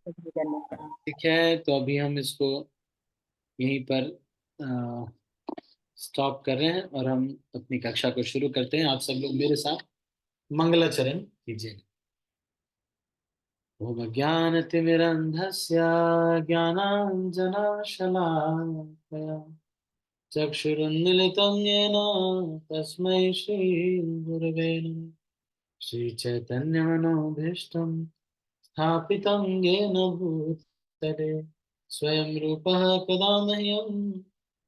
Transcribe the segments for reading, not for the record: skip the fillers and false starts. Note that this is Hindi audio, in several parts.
ठीक है, तो अभी हम इसको यहीं पर स्टॉप कर रहे हैं और हम अपनी कक्षा को शुरू करते हैं। आप सब लोग मेरे साथ मंगलाचरण कीजिए। ओम ज्ञानतिमिरन्धस्य ज्ञानाञ्जनशलाकया चक्षुरुन्मिलितं येन तस्मै श्रीगुरवे नमः। श्रीचैतन्यमनोभीष्टं स्थापितं येन भूतले स्वयं रूपः कदा मह्यं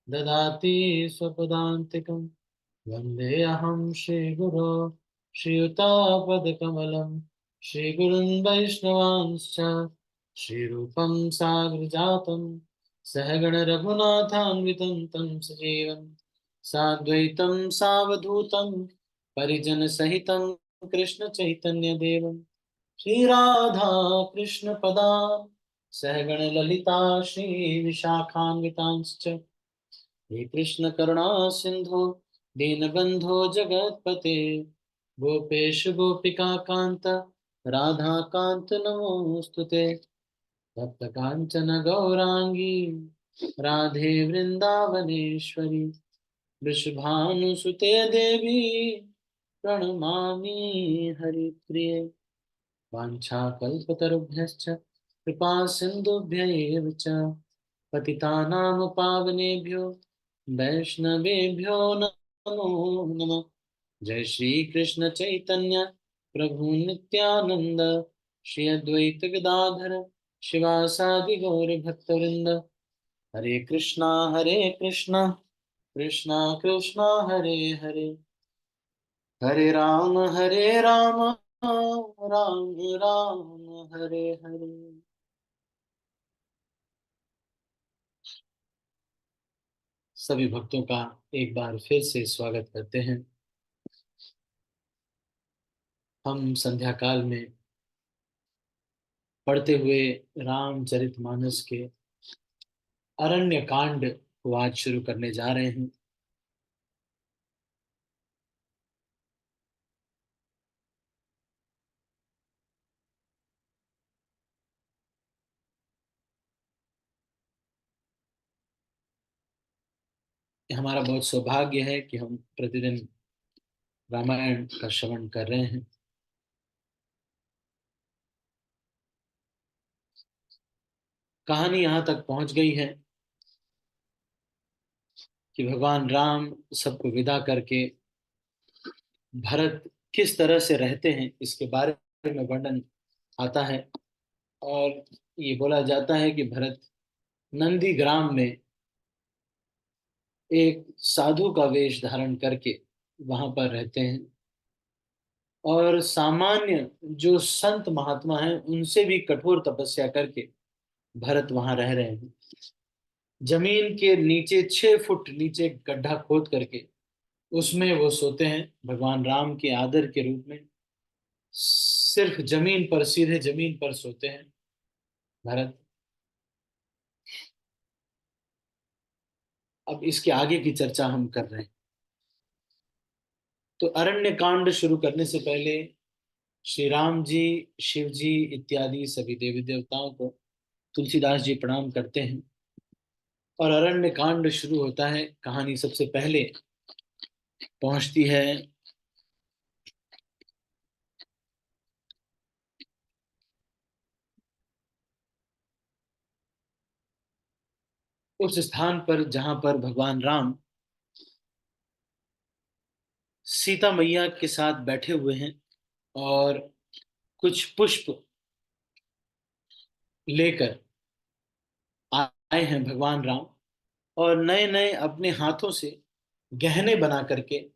ददाति स्वपदान्तिकं। वन्देऽहं श्रीगुरो श्रीयुतापदकमलं श्रीगुरुन् वैष्णवांश्च श्रीरूपं साग्रजातं सहगण रघुनाथान्वितं तं सजीवं साद्वैतं सावधूतं परिजनसहितं कृष्ण चैतन्य देवं श्रीराधा कृष्ण पदान् सहगण ललिता श्री विशाखान्वितांश्च हे कृष्ण करुणा सिंधु दीनबंधो जगतपते गोपेश गोपिका कांत राधा कांत नमोस्तुते तप्त कांचन गौरांगी राधे वृंदावनेश्वरी वृषभानुसुते देवी प्रणमामि हरिप्रिये वाञ्छाकल्पतरुभ्यश्च कृपा सिन्धुभ्य एव च पतितानां पावनेभ्यो वैष्णवेभ्यो नमो नमः। जय श्री कृष्ण चैतन्य प्रभु नित्यानंद श्री अद्वैत गदाधर शिवासादि गौर भक्तवृंद। हरे कृष्णा कृष्णा कृष्णा हरे हरे हरे राम राम राम हरे हरे। सभी भक्तों का एक बार फिर से स्वागत करते हैं। हम संध्या काल में पढ़ते हुए रामचरितमानस के अरण्य कांड को आज शुरू करने जा रहे हैं। हमारा बहुत सौभाग्य है कि हम प्रतिदिन रामायण का श्रवण कर रहे हैं। कहानी यहाँ तक पहुंच गई है कि भगवान राम सबको विदा करके भरत किस तरह से रहते हैं इसके बारे में वर्णन आता है। और ये बोला जाता है कि भरत नंदी ग्राम में एक साधु का वेश धारण करके वहां पर रहते हैं और सामान्य जो संत महात्मा हैं उनसे भी कठोर तपस्या करके भरत वहां रह रहे हैं। जमीन के नीचे 6 फुट नीचे गड्ढा खोद करके उसमें वो सोते हैं भगवान राम के आदर के रूप में। सिर्फ जमीन पर, सीधे जमीन पर सोते हैं भरत। अब इसके आगे की चर्चा हम कर रहे हैं। तो अरण्य कांड शुरू करने से पहले श्री राम जी, शिव जी इत्यादि सभी देवी देवताओं को तुलसीदास जी प्रणाम करते हैं और अरण्य कांड शुरू होता है। कहानी सबसे पहले पहुंचती है उस स्थान पर जहां पर भगवान राम सीता मैया के साथ बैठे हुए हैं और कुछ पुष्प लेकर आए हैं भगवान राम। और नए नए अपने हाथों से गहने बना करके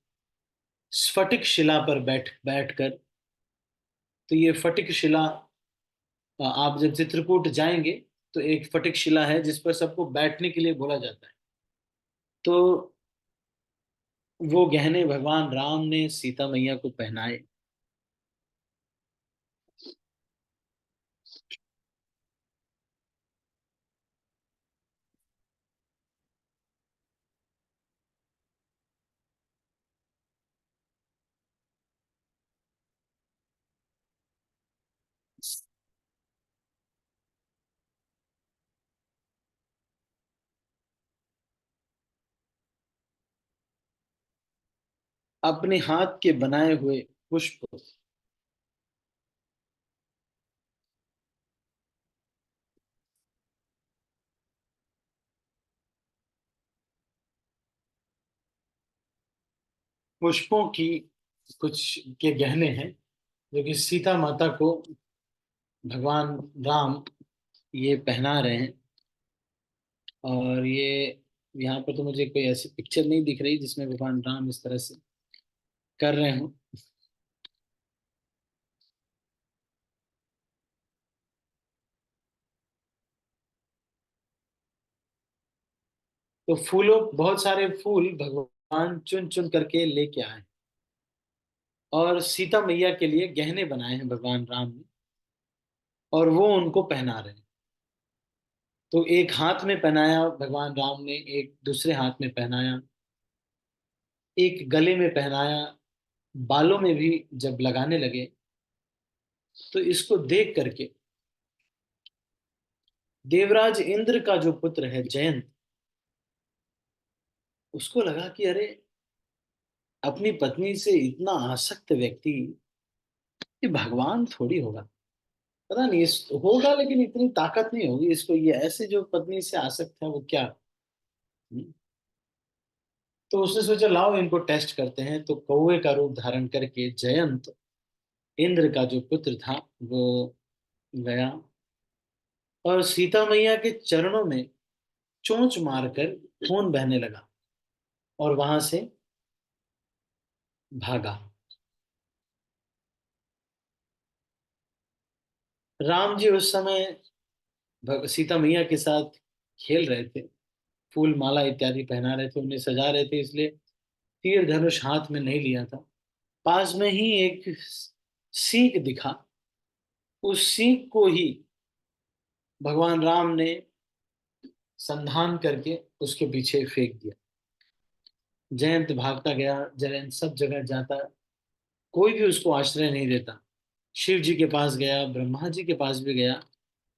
स्फटिक शिला पर बैठकर, तो ये फटिक शिला, आप जब चित्रकूट जाएंगे तो एक फटिक शिला है जिस पर सबको बैठने के लिए बोला जाता है। तो वो गहने भगवान राम ने सीता मैया को पहनाए। अपने हाथ के बनाए हुए पुष्प। पुष्पों की कुछ के गहने हैं जो कि सीता माता को भगवान राम ये पहना रहे हैं। और ये यहाँ पर तो मुझे कोई ऐसी पिक्चर नहीं दिख रही जिसमें भगवान राम इस तरह से कर रहे हो। तो फूलों बहुत सारे फूल भगवान चुन चुन करके लेके आए और सीता मैया के लिए गहने बनाए हैं भगवान राम ने, और वो उनको पहना रहे हैं। तो एक हाथ में पहनाया भगवान राम ने, एक दूसरे हाथ में पहनाया, एक गले में पहनाया, बालों में भी जब लगाने लगे तो इसको देख करके देवराज इंद्र का जो पुत्र है जयंत, उसको लगा कि अरे, अपनी पत्नी से इतना आसक्त व्यक्ति ये भगवान थोड़ी होगा। पता नहीं इस होगा, लेकिन इतनी ताकत नहीं होगी इसको, ये ऐसे जो पत्नी से आसक्त है वो क्या। हम्म। तो उसने सोचा लाओ इनको टेस्ट करते हैं, तो कौवे का रूप धारण करके जयंत, इंद्र का जो पुत्र था, वो गया और सीता मैया के चरणों में चोंच मारकर खून बहने लगा और वहां से भागा। राम जी उस समय सीता मैया के साथ खेल रहे थे, फूल माला इत्यादि पहना रहे थे, उन्हें सजा रहे थे, इसलिए तीर धनुष हाथ में नहीं लिया था। पास में ही एक सीख दिखा, उस सीख को ही भगवान राम ने संधान करके उसके पीछे फेंक दिया। जयंत भागता गया, जयंत सब जगह जाता, कोई भी उसको आश्रय नहीं देता। शिव जी के पास गया, ब्रह्मा जी के पास भी गया।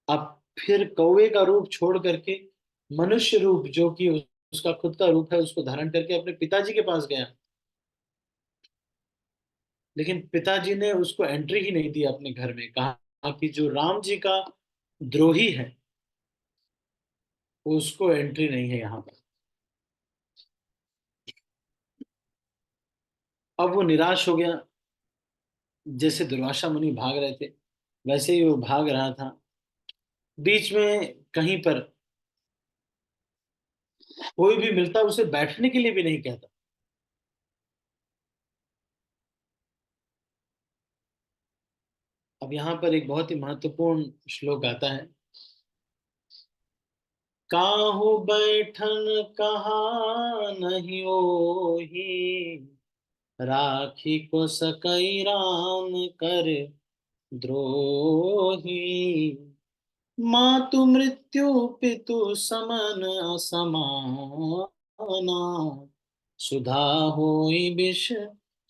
अब फिर कौवे का रूप छोड़ करके मनुष्य रूप, जो कि उसका खुद का रूप है, उसको धारण करके अपने पिताजी के पास गया। लेकिन पिताजी ने उसको एंट्री ही नहीं दी अपने घर में, कहा कि जो राम जी का द्रोही है उसको एंट्री नहीं है यहाँ पर। अब वो निराश हो गया, जैसे दुर्वासा मुनि भाग रहे थे वैसे ही वो भाग रहा था। बीच में कहीं पर कोई भी मिलता उसे बैठने के लिए भी नहीं कहता। अब यहाँ पर एक बहुत ही महत्वपूर्ण श्लोक आता है। काहू बैठन कहा नहीं ओही, राखी को सकई राम कर द्रोही। मातु मृत्यु पितु समन असमाना, सुधा होई विष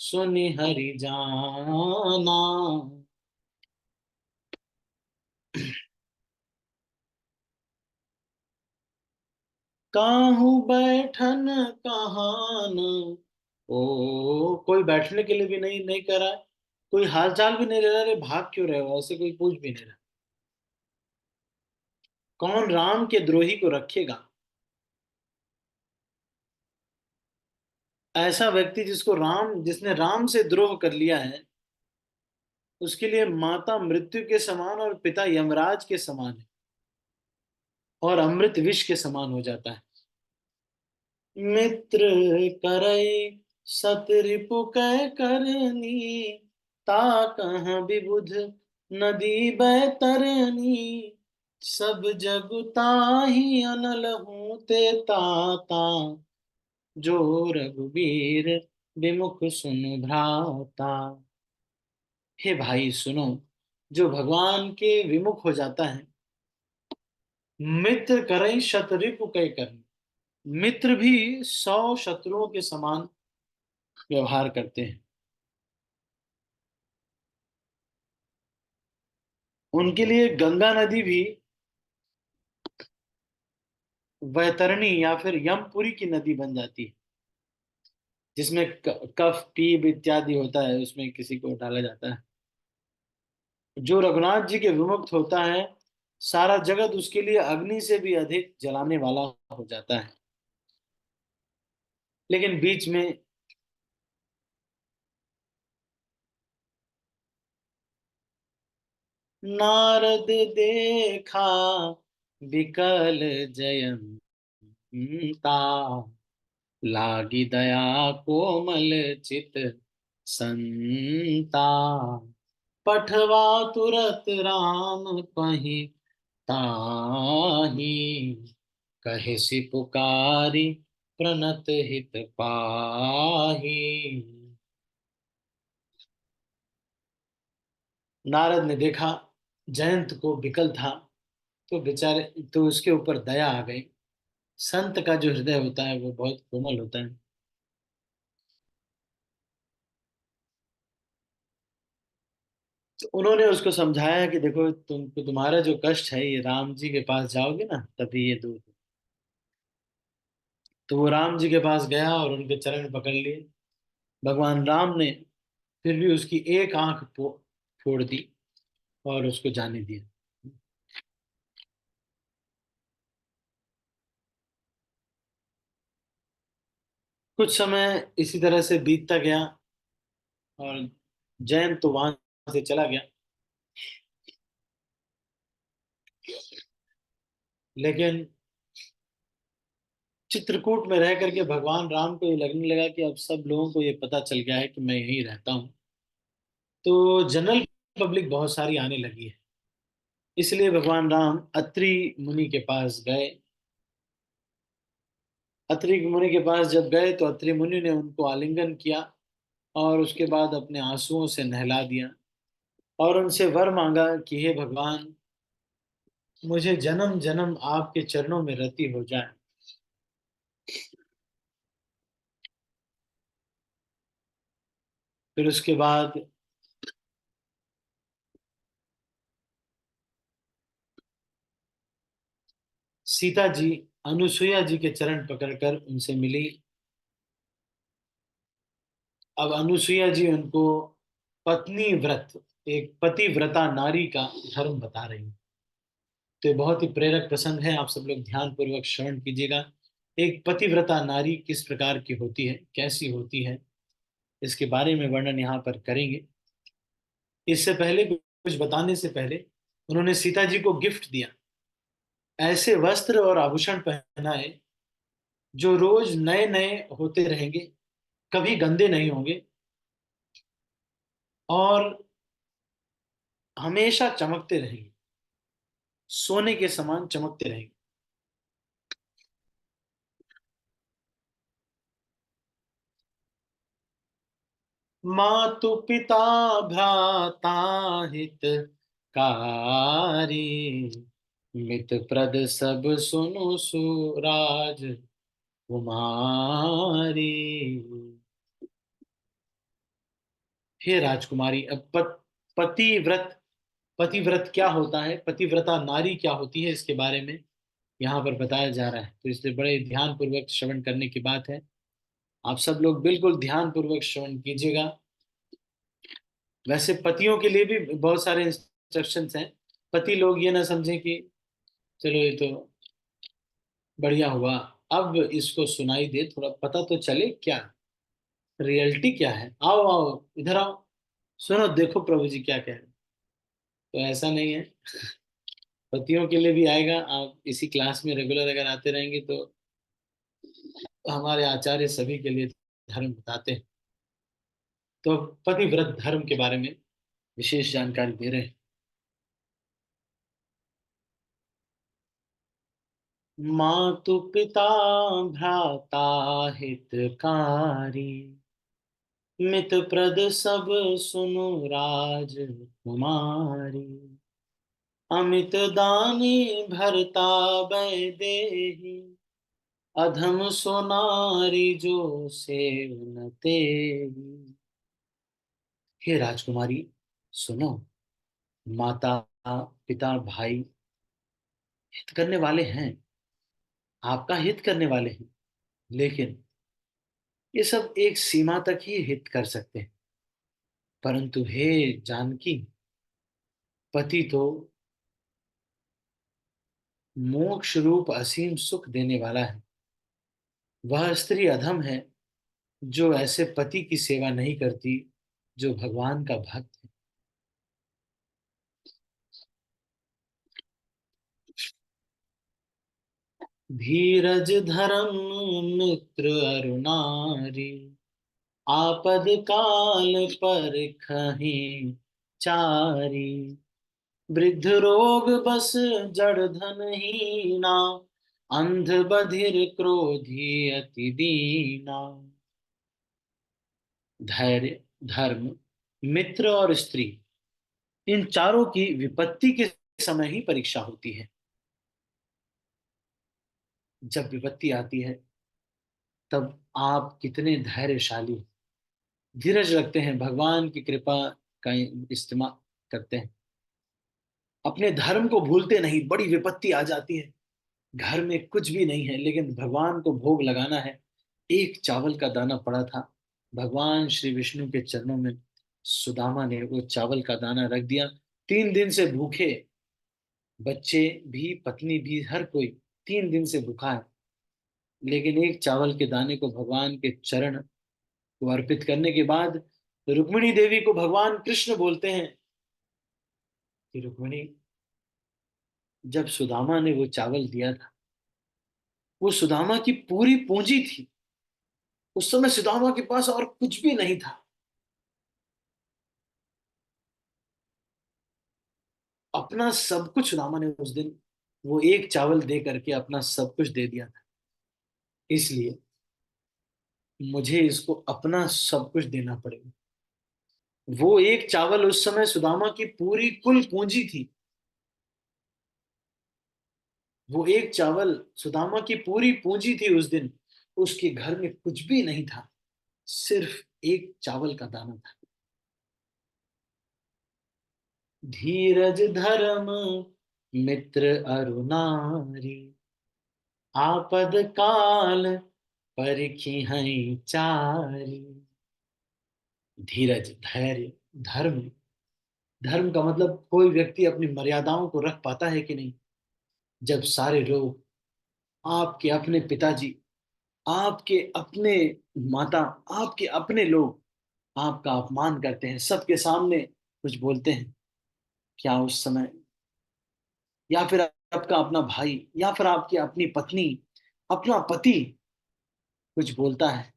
सुनि हरि जाना। काहू बैठन कहान, ओ कोई बैठने के लिए भी नहीं कर रहा है, कोई हालचाल भी नहीं ले रहा, अरे भाग क्यों रहे हो, ऐसे कोई पूछ भी नहीं रहा। कौन राम के द्रोही को रखेगा। ऐसा व्यक्ति जिसने राम से द्रोह कर लिया है, उसके लिए माता मृत्यु के समान और पिता यमराज के समान है, और अमृत विष के समान हो जाता है। मित्र करई सत रिपु कह करनी, ता कहाँ विबुध नदी बैतरनी। सब जग ताहि अनल हूँ ते ताता, जो रघुबीर विमुख सुन भ्राता। हे भाई सुनो, जो भगवान के विमुख हो जाता है, मित्र करई शतरिपु कह करनी, मित्र भी 100 शत्रुओं के समान व्यवहार करते हैं। उनके लिए गंगा नदी भी वैतरणी या फिर यमपुरी की नदी बन जाती है। जिसमें कफ पीप इत्यादि होता है, उसमें किसी को डाला जाता है। जो रघुनाथ जी के विमुक्त होता है, सारा जगत उसके लिए अग्नि से भी अधिक जलाने वाला हो जाता है। लेकिन बीच में नारद देखा विकल जयंता, लागी दया कोमल चित संता, पठवा तुरत राम पही ताही, कहे सि पुकारी प्रणत हित पाही। नारद ने देखा जयंत को विकल था, तो बेचारे, तो उसके ऊपर दया आ गई। संत का जो हृदय होता है वो बहुत कोमल होता है। तो उन्होंने उसको समझाया कि देखो, तुम्हारा जो कष्ट है, ये राम जी के पास जाओगे ना तभी ये दूर हो। तो वो राम जी के पास गया और उनके चरण पकड़ लिए। भगवान राम ने फिर भी उसकी एक आंख फोड़ दी और उसको जाने दिया। कुछ समय इसी तरह से बीतता गया और जयंत तो वहां से चला गया। लेकिन चित्रकूट में रह करके भगवान राम को ये लगने लगा कि अब सब लोगों को ये पता चल गया है कि मैं यहीं रहता हूँ, तो जनरल पब्लिक बहुत सारी आने लगी है। इसलिए भगवान राम अत्रि मुनि के पास गए। अत्रि मुनि के पास जब गए तो अत्रि मुनि ने उनको आलिंगन किया और उसके बाद अपने आंसुओं से नहला दिया और उनसे वर मांगा कि हे भगवान, मुझे जन्म जन्म आपके चरणों में रति हो जाए। फिर उसके बाद सीता जी अनुसुईया जी के चरण पकड़कर उनसे मिली। अब अनुसुईया जी उनको पत्नी व्रत, एक पतिव्रता नारी का धर्म बता रही हैं। तो ये बहुत ही प्रेरक प्रसंग है, आप सब लोग ध्यान पूर्वक श्रवण कीजिएगा। एक पतिव्रता नारी किस प्रकार की होती है, कैसी होती है, इसके बारे में वर्णन यहाँ पर करेंगे। इससे पहले, कुछ बताने से पहले, उन्होंने सीता जी को गिफ्ट दिया, ऐसे वस्त्र और आभूषण पहनाए जो रोज नए नए होते रहेंगे, कभी गंदे नहीं होंगे और हमेशा चमकते रहेंगे, सोने के समान चमकते रहेंगे। मातु पिता भ्राता हितकारी, मित प्रद सब सुनु सुराज कुमारी। हे राजकुमारी, अब पतिव्रत, पतिव्रत क्या होता है, पतिव्रता नारी क्या होती है, इसके बारे में यहाँ पर बताया जा रहा है। तो इसलिए बड़े ध्यान पूर्वक श्रवण करने की बात है। आप सब लोग बिल्कुल ध्यान पूर्वक श्रवण कीजिएगा। वैसे पतियों के लिए भी बहुत सारे इंस्ट्रक्शंस हैं। पति लोग ये ना समझें कि चलो ये तो बढ़िया हुआ, अब इसको सुनाई दे, थोड़ा पता तो चले क्या रियलिटी क्या है। आओ आओ इधर आओ, सुनो देखो प्रभु जी क्या कह रहे हैं। तो ऐसा नहीं है, पतियों के लिए भी आएगा। आप इसी क्लास में रेगुलर अगर आते रहेंगे तो हमारे आचार्य सभी के लिए धर्म बताते हैं। तो पतिव्रत धर्म के बारे में विशेष जानकारी दे रहे हैं। मातु पिता भ्राता हितकारी, मित प्रद सब सुनु राज कुमारी। अमित दानी भरता बै देहि, अधम सोनारी जो सेवन तेहि। हे राजकुमारी सुनो, माता पिता भाई हित करने वाले हैं, आपका हित करने वाले हैं, लेकिन ये सब एक सीमा तक ही हित कर सकते हैं, परंतु हे जानकी, पति तो मोक्ष रूप असीम सुख देने वाला है। वह स्त्री अधम है जो ऐसे पति की सेवा नहीं करती जो भगवान का भक्त है। धीरज धर्म मित्र अरुणारी, आपद काल पर खही चारी। वृद्ध रोग बस जड़ धन हीना, अंध बधिर क्रोधी अति दीना। धैर्य, धर्म, मित्र और स्त्री, इन चारों की विपत्ति के समय ही परीक्षा होती है। जब विपत्ति आती है तब आप कितने धैर्यशाली, धीरज रखते हैं, भगवान की कृपा का इस्तेमाल करते हैं, अपने धर्म को भूलते नहीं। बड़ी विपत्ति आ जाती है, घर में कुछ भी नहीं है लेकिन भगवान को भोग लगाना है। एक चावल का दाना पड़ा था, भगवान श्री विष्णु के चरणों में सुदामा ने वो चावल का दाना रख दिया। 3 दिन से भूखे, बच्चे भी, पत्नी भी, हर कोई 3 दिन से भूखा है, लेकिन एक चावल के दाने को भगवान के चरण को अर्पित करने के बाद रुक्मिणी देवी को भगवान कृष्ण बोलते हैं कि रुक्मिणी, जब सुदामा ने वो चावल दिया था, वो सुदामा की पूरी पूंजी थी। उस समय सुदामा के पास और कुछ भी नहीं था। अपना सब कुछ सुदामा ने उस दिन वो एक चावल दे करके अपना सब कुछ दे दिया था। इसलिए मुझे इसको अपना सब कुछ देना पड़ेगा। वो एक चावल उस समय सुदामा की पूरी कुल पूंजी थी। वो एक चावल सुदामा की पूरी पूंजी थी उस दिन। उसके घर में कुछ भी नहीं था, सिर्फ एक चावल का दाना था। धीरज धर्म मित्र अरुणारी, आपद काल परिखी हैं चारी। धीरज, धैर्य, धर्म। धर्म का मतलब कोई व्यक्ति अपनी मर्यादाओं को रख पाता है कि नहीं। जब सारे लोग, आपके अपने पिताजी, आपके अपने माता, आपके अपने लोग आपका अपमान करते हैं, सबके सामने कुछ बोलते हैं, क्या उस समय, या फिर आपका अपना भाई, या फिर आपकी अपनी पत्नी, अपना पति कुछ बोलता है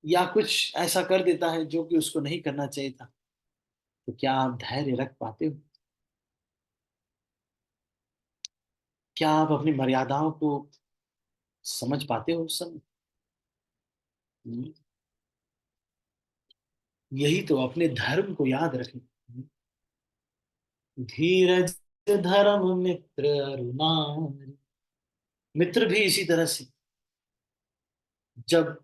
या कुछ ऐसा कर देता है जो कि उसको नहीं करना चाहिए था, तो क्या आप धैर्य रख पाते हो? क्या आप अपनी मर्यादाओं को समझ पाते हो उस समय? हम्म, यही तो, अपने धर्म को याद रखें। धीरज धर्म मित्र अरुणा। मित्र भी इसी तरह से, जब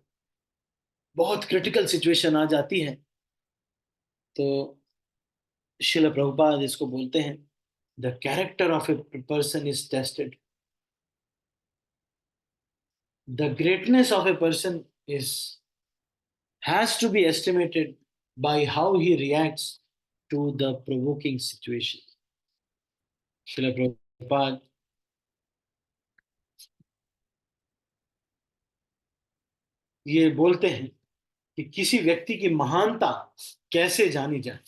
बहुत क्रिटिकल सिचुएशन आ जाती है तो शिल प्रभुपाद इसको बोलते हैं, the character of a person is tested, the greatness of a person is has to be estimated by how he reacts to the provoking situation. शिल प्रभुपाद ये बोलते हैं कि किसी व्यक्ति की महानता कैसे जानी जाए।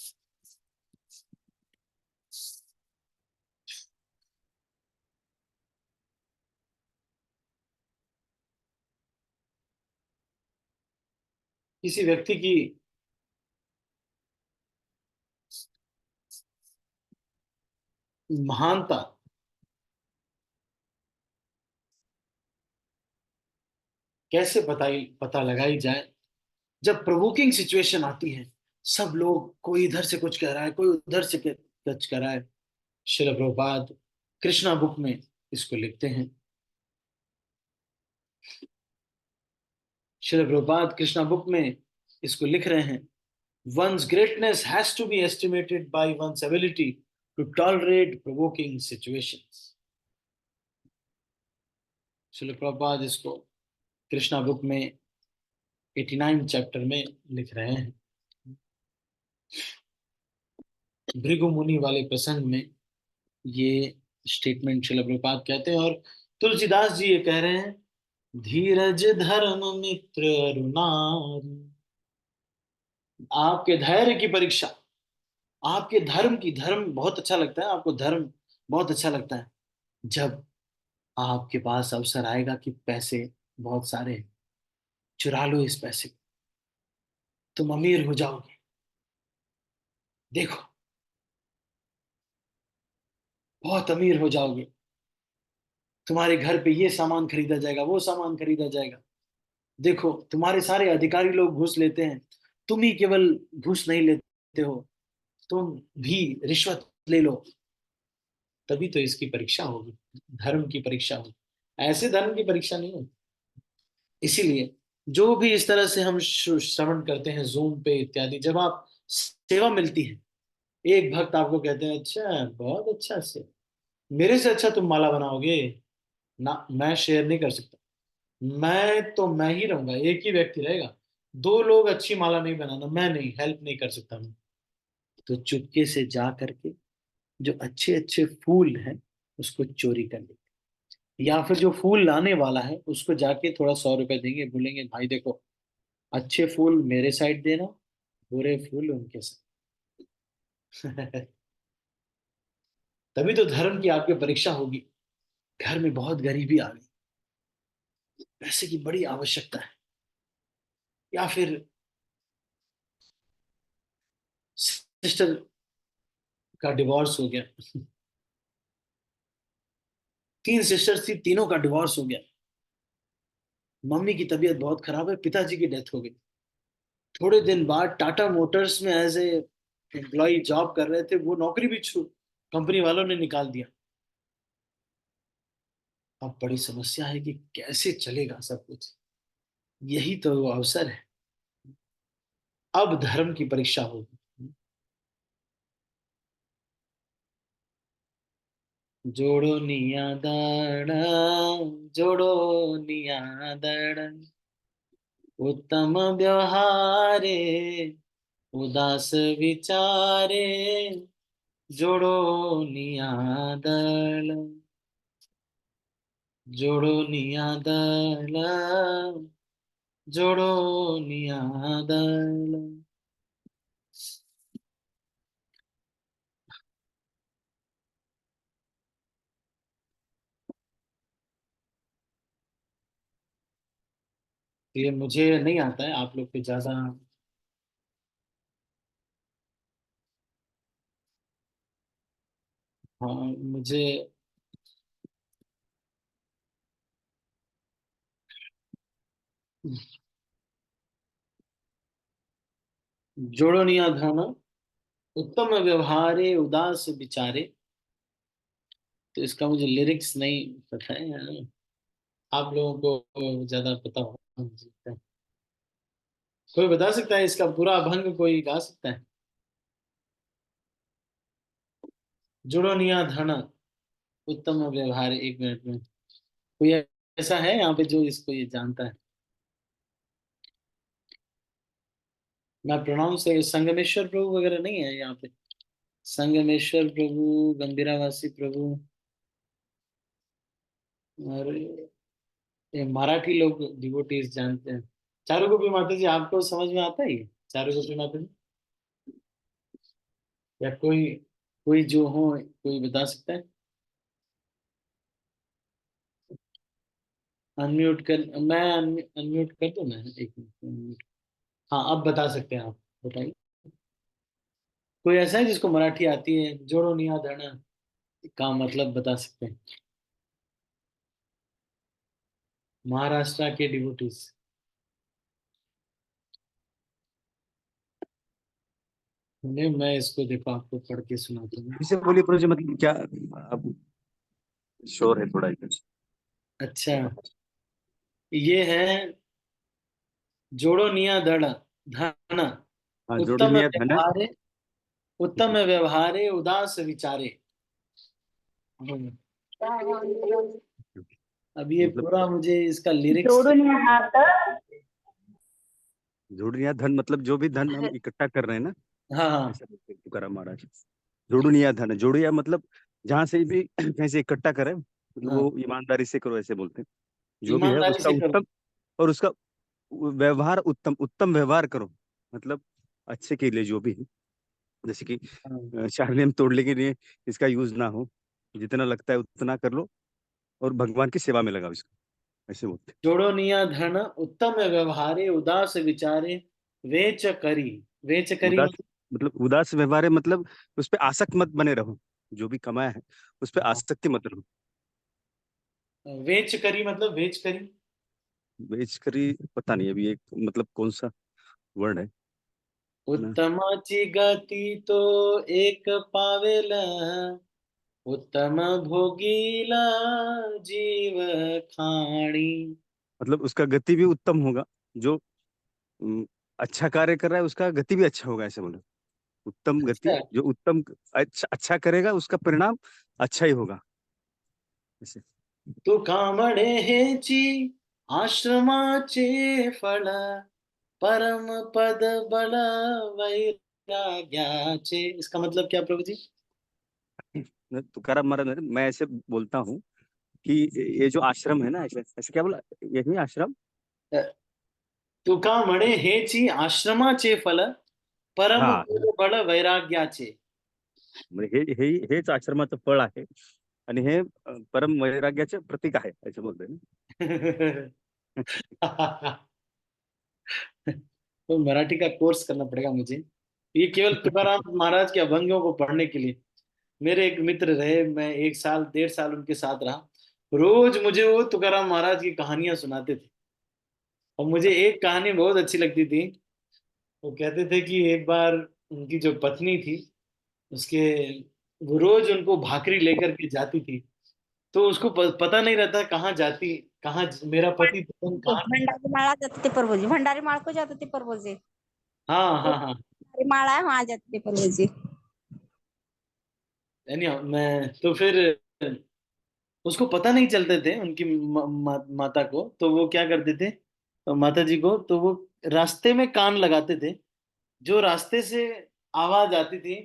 किसी व्यक्ति की महानता कैसे पता लगाई जाए, जब प्रोवोकिंग सिचुएशन आती है। सब लोग, कोई इधर से कुछ कह रहा है, कोई उधर से कुछ कह रहा है। श्रील प्रभुपाद कृष्णा बुक में इसको लिखते हैं। श्रील प्रभुपाद कृष्णा बुक में इसको लिख रहे हैं, one's greatness has to be estimated by one's ability to tolerate provoking situations. Srila Prabhupada इसको कृष्णा बुक में 89 चैप्टर में लिख रहे हैं। भृगु मुनि वाले प्रसंग में ये स्टेटमेंट श्रील प्रभुपाद कहते हैं। और तुलसीदास जी ये कह रहे हैं, धीरज धर्म मित्र अरुणारी। आपके धैर्य की परीक्षा, आपके धर्म की, धर्म बहुत अच्छा लगता है आपको, धर्म बहुत अच्छा लगता है जब आपके पास अवसर आएगा कि पैसे बहुत सारे हैं, चुरा लो इस पैसे को, तुम अमीर हो जाओगे। देखो, बहुत अमीर हो जाओगे, तुम्हारे घर पे ये सामान खरीदा जाएगा, वो सामान खरीदा जाएगा। देखो, तुम्हारे सारे अधिकारी लोग घूस लेते हैं, तुम ही केवल घूस नहीं लेते हो, तुम भी रिश्वत ले लो। तभी तो इसकी परीक्षा होगी, धर्म की परीक्षा होगी। ऐसे धर्म की परीक्षा नहीं होती। इसीलिए जो भी इस तरह से हम श्रवण करते हैं जूम पे इत्यादि, जब आप सेवा मिलती है, एक भक्त आपको कहते हैं, अच्छा बहुत अच्छा से, मेरे से अच्छा तुम माला बनाओगे ना, मैं शेयर नहीं कर सकता। मैं तो मैं ही रहूंगा, एक ही व्यक्ति रहेगा, दो लोग अच्छी माला नहीं बनाना, मैं नहीं, हेल्प नहीं कर सकता मैं। तो चुपके से जा करके जो अच्छे अच्छे फूल हैं उसको चोरी कर लेंगे, या फिर जो फूल लाने वाला है उसको जाके थोड़ा 100 रुपए देंगे, बोलेंगे भाई देखो, अच्छे फूल मेरे साइड देना, बुरे फूल उनके साइड। तभी तो धर्म की आपकी परीक्षा होगी। घर में बहुत गरीबी आ गई, पैसे की बड़ी आवश्यकता है, या फिर सिस्टर का डिवोर्स हो गया, 3 सिस्टर्स थी, तीनों का डिवोर्स हो गया, मम्मी की तबीयत बहुत खराब है, पिताजी की डेथ हो गई। थोड़े दिन बाद टाटा मोटर्स में एज ए एम्प्लॉय जॉब कर रहे थे, वो नौकरी भी छू कंपनी वालों ने निकाल दिया। अब बड़ी समस्या है कि कैसे चलेगा सब कुछ। यही तो वो अवसर है, अब धर्म की परीक्षा होगी। जोड़ो निया दाड़ा, जोड़ो निया दाड़ा, उत्तम व्यवहारे उदास विचारे, जोड़ो निया दल, जोड़ो निया दल, जोड़ो निया दल। ये मुझे नहीं आता है, आप लोग पे ज्यादा। हाँ, मुझे जोड़ो निया धन, उत्तम व्यवहारे उदास विचारे। तो इसका मुझे लिरिक्स नहीं पता है, आप लोगों को ज्यादा पता होगा मुझे। कोई बता सकता है इसका पूरा अभंग, कोई गा सकता है? जुड़ो निया धन, उत्तम व्यवहार, 1 मिनट में कोई ऐसा है यहाँ पे जो इसको ये जानता है? मैं प्रोनाउंस है, संगमेश्वर प्रभु वगैरह नहीं है यहाँ पे? संगमेश्वर प्रभु, गंभीरावासी प्रभु, और ये मराठी लोग डिवोटीज जानते हैं। चारों गोपी माता जी आपको समझ में आता है ये? चारों गोपी माता जी, या कोई कोई जो हो, कोई बता सकता है? अनम्यूट कर, मैं अनम्यूट कर दूं मैं, 1 मिनट। हाँ, अब बता सकते हैं आप, बताइए। कोई ऐसा है जिसको मराठी आती है, जोड़ो निया धना का मतलब बता सकते हैं? महाराष्ट्र के डिवोटीज। नहीं, मैं इसको देखो आपको पढ़ के सुनाता हूँ। इसे बोलिए प्रोजे, मतलब क्या? अब शोर है थोड़ा इधर। अच्छा, ये है, जोड़ो निया धड़ा धना, हाँ, उत्तम जोड़िनिया धन है। व्यवहारे, उत्तम व्यवहारे उदास विचारे। हम्म, अब ये मतलब पूरा मुझे इसका लिरिक्स। जोडून हात जोड़निया धन मतलब जो भी धन हम इकट्ठा कर रहे हैं ना, हाँ हाँ ऐसा बोलते हैं तुकाराम महाराज। जोड़निया धन, जोड़िया मतलब जहां से भी कहीं से इकट्ठा करें, मतलब हाँ। वो ईमानदारी से करो, ऐसे बोलते हैं। जो भी है ईमानदारी उसका से करो। उत्तम, और उसका व्यवहार उत्तम, उत्तम व्यवहार करो, मतलब अच्छे के लिए जो भी है। जैसे कि हाँ। चार नियम तोड़ने के लिए इसका यूज ना हो, जितना लगता है उतना कर लो, और भगवान की सेवा में लगाओ इसको, ऐसे बोलते जोड़ो निया धन उत्तम व्यवहारे उदास विचारे वेच करी। वेच हैं। करी उदास मतलब उदास व्यवहार है, मतलब उस पर आसक्त मत बने रहो, जो भी कमाया है उस पर हाँ, आसक्ति मत रहो। वेच करी मतलब वेच करी। बेच करी पता नहीं अभी एक मतलब कौन सा वर्ड है ना। उत्तमाची गती तो एक पावेल उत्तम भोगीला जीव खाणी। मतलब उसका गति भी उत्तम होगा, जो अच्छा कार्य कर रहा है उसका गति भी अच्छा होगा, ऐसे बोलो। उत्तम गति, अच्छा। जो उत्तम अच्छा अच्छा करेगा उसका परिणाम अच्छा ही होगा, ऐसे। तू कामडे हेची आश्रमाचे फळ परम पद बल वैराग्याचे। इसका मतलब क्या प्रभु जी? तुकाराम महाराज, मैं ऐसे बोलता हूँ कि ये जो आश्रम है ना, ऐसे ऐसे क्या बोला, यही आश्रम। तुका म्हणे हेची आश्रमाचे फल परम हाँ, पद बळ वैराग्याचे. म्हणजे हेच आश्रमाचं फळ आहे, आणि हे परम वैराग्याचे प्रतीक आहे, असं बोलतोय ना. तो मराठी का कोर्स करना पड़ेगा मुझे, ये केवल तुकाराम महाराज के अभंगों को पढ़ने के लिए। मेरे एक मित्र रहे, मैं 1 साल 1.5 साल उनके साथ रहा। रोज मुझे वो तुकाराम महाराज की कहानियां सुनाते थे, और मुझे एक कहानी बहुत अच्छी लगती थी। वो कहते थे कि एक बार उनकी जो पत्नी थी, उसके वो रोज उनको भाकरी लेकर के जाती थी, तो उसको पता नहीं रहता कहाँ जाती, कहाँ मेरा पति तुरंत कहाँ नहीं भंडारी माळा जाते ते परभोजी, भंडारी माळ को जाते ते परभोजी, आता। हाँ हाँ हाँ। भंडारी माळा है वहां जाते ते परभोजी। यानी मैं तो फिर उसको पता नहीं चलते थे उनकी माता को, तो वो क्या करते थे, माता जी को, तो वो रास्ते में कान लगाते थे। जो रास्ते से आवाज आती थी,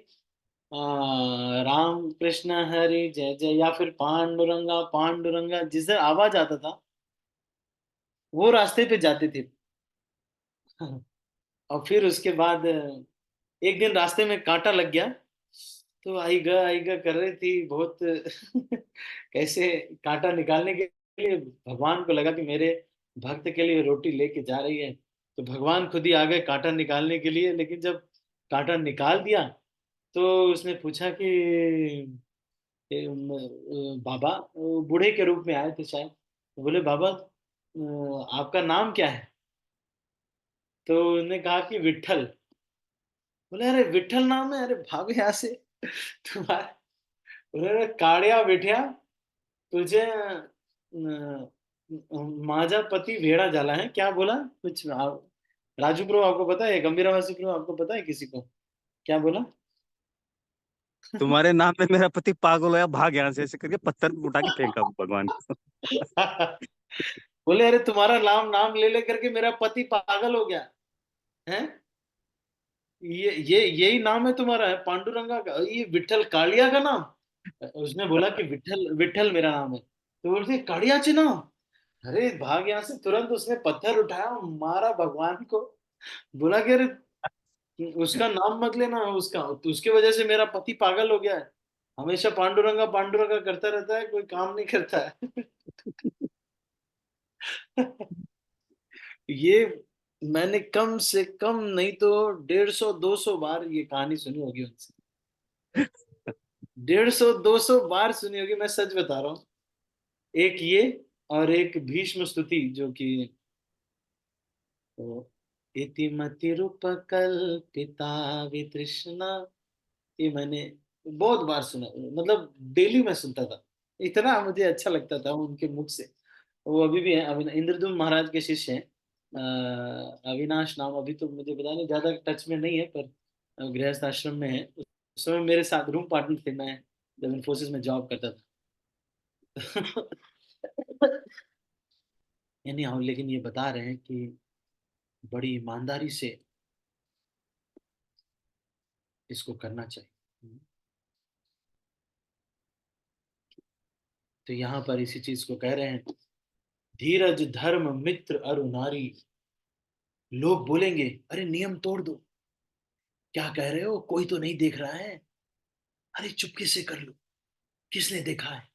आ, राम कृष्ण हरि जय जय, या फिर पांडुरंगा पांडुरंगा, जिसे आवाज आता था वो रास्ते पे जाते थे। और फिर उसके बाद एक दिन रास्ते में कांटा लग गया, तो आईगा कर रही थी बहुत। कैसे कांटा निकालने के लिए भगवान को लगा कि मेरे भक्त के लिए रोटी लेके जा रही है, तो भगवान खुद ही आ गए कांटा निकालने के लिए। लेकिन जब कांटा निकाल दिया, तो उसने पूछा कि बाबा, वो बूढ़े के रूप में आए थे शायद, तो बोले बाबा, आपका नाम क्या है? तो उन्होंने कहा कि विट्ठल। बोले अरे विट्ठल नाम है, अरे भाग यहाँ से। तुम्हारे उन्होंने काड़िया बिठया तुझे माझा पति भेड़ा झाला है, क्या बोला कुछ राजू प्रो आपको पता है, गंभीरावासी प्रो आपको पता है किसी को क्या बोला? तुम्हारे नाम में मेरा पति पागल होया, भाग यहाँ से, ऐसे करके पत्थर उठा के फेंका भगवान को। बोले अरे तुम्हारा नाम नाम ले ले करके मेरा पति पागल हो गया है। ये यही नाम है तुम्हारा, है पांडुरंगा का, ये विट्ठल कालिया का नाम। उसने बोला कि विट्ठल विट्ठल मेरा नाम है, तो बोलते कालियाचे नाम। अरे भाग यहाँ से, तुरंत उसने पत्थर उठाया, मारा भगवान को। बोला कि अरे उसका नाम मत लेना, उसका तो उसकी वजह से मेरा पति पागल हो गया है, हमेशा पांडुरंगा पांडुरंगा करता रहता है, कोई काम नहीं करता है। ये मैंने कम से कम नहीं तो 150-200 बार ये कहानी सुनी होगी उनसे। 150-200 बार सुनी होगी, मैं सच बता रहा हूँ। एक ये, और एक भीष्म स्तुति, जो कि तो, इति मति कल्पिता वितृष्णा, ये मैंने बहुत बार सुना, मतलब डेली मैं सुनता था, इतना मुझे अच्छा लगता था उनके मुख से। वो अभी भी है, इंद्रदुम्न महाराज के शिष्य हैं। अविनाश नाम, अभी तो मुझे पता नहीं, ज्यादा टच में नहीं है, पर गृहस्थ आश्रम में है। उस समय मेरे साथ रूम पार्टनर थे, मैं जब इन्फोसिस में जॉब करता था। यानी हम लेकिन ये बता रहे हैं कि बड़ी ईमानदारी से इसको करना चाहिए। तो यहाँ पर इसी चीज को कह रहे हैं, धीरज धर्म मित्र अरु नारी। लोग बोलेंगे, अरे नियम तोड़ दो, क्या कह रहे हो, कोई तो नहीं देख रहा है, अरे चुपके से कर लो, किसने देखा है,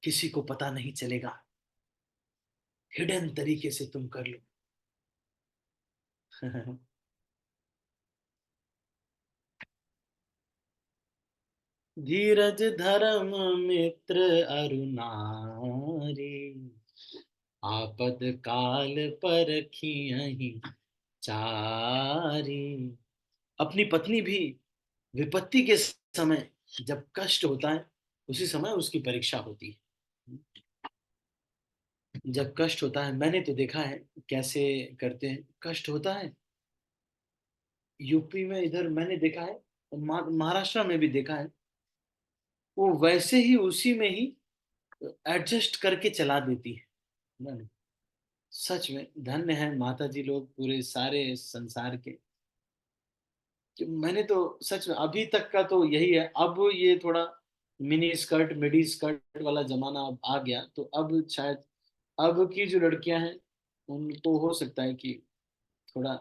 किसी को पता नहीं चलेगा, हिडन तरीके से तुम कर लो। धीरज धर्म मित्र अरु नारी, आपद काल परखियहि चारी। अपनी पत्नी भी विपत्ति के समय, जब कष्ट होता है, उसी समय उसकी परीक्षा होती है। जब कष्ट होता है, मैंने तो देखा है कैसे करते हैं, कष्ट होता है यूपी में, इधर मैंने देखा है, महाराष्ट्र में भी देखा है, वो वैसे ही उसी में ही एडजस्ट करके चला देती है। मैंने सच में धन्य है माता जी लोग पूरे सारे संसार के, कि मैंने तो सच में अभी तक का तो यही है। अब ये थोड़ा मिनी स्कर्ट मिडी स्कर्ट वाला जमाना अब आ गया, तो अब शायद अब की जो लड़कियां हैं उनको हो सकता है कि थोड़ा,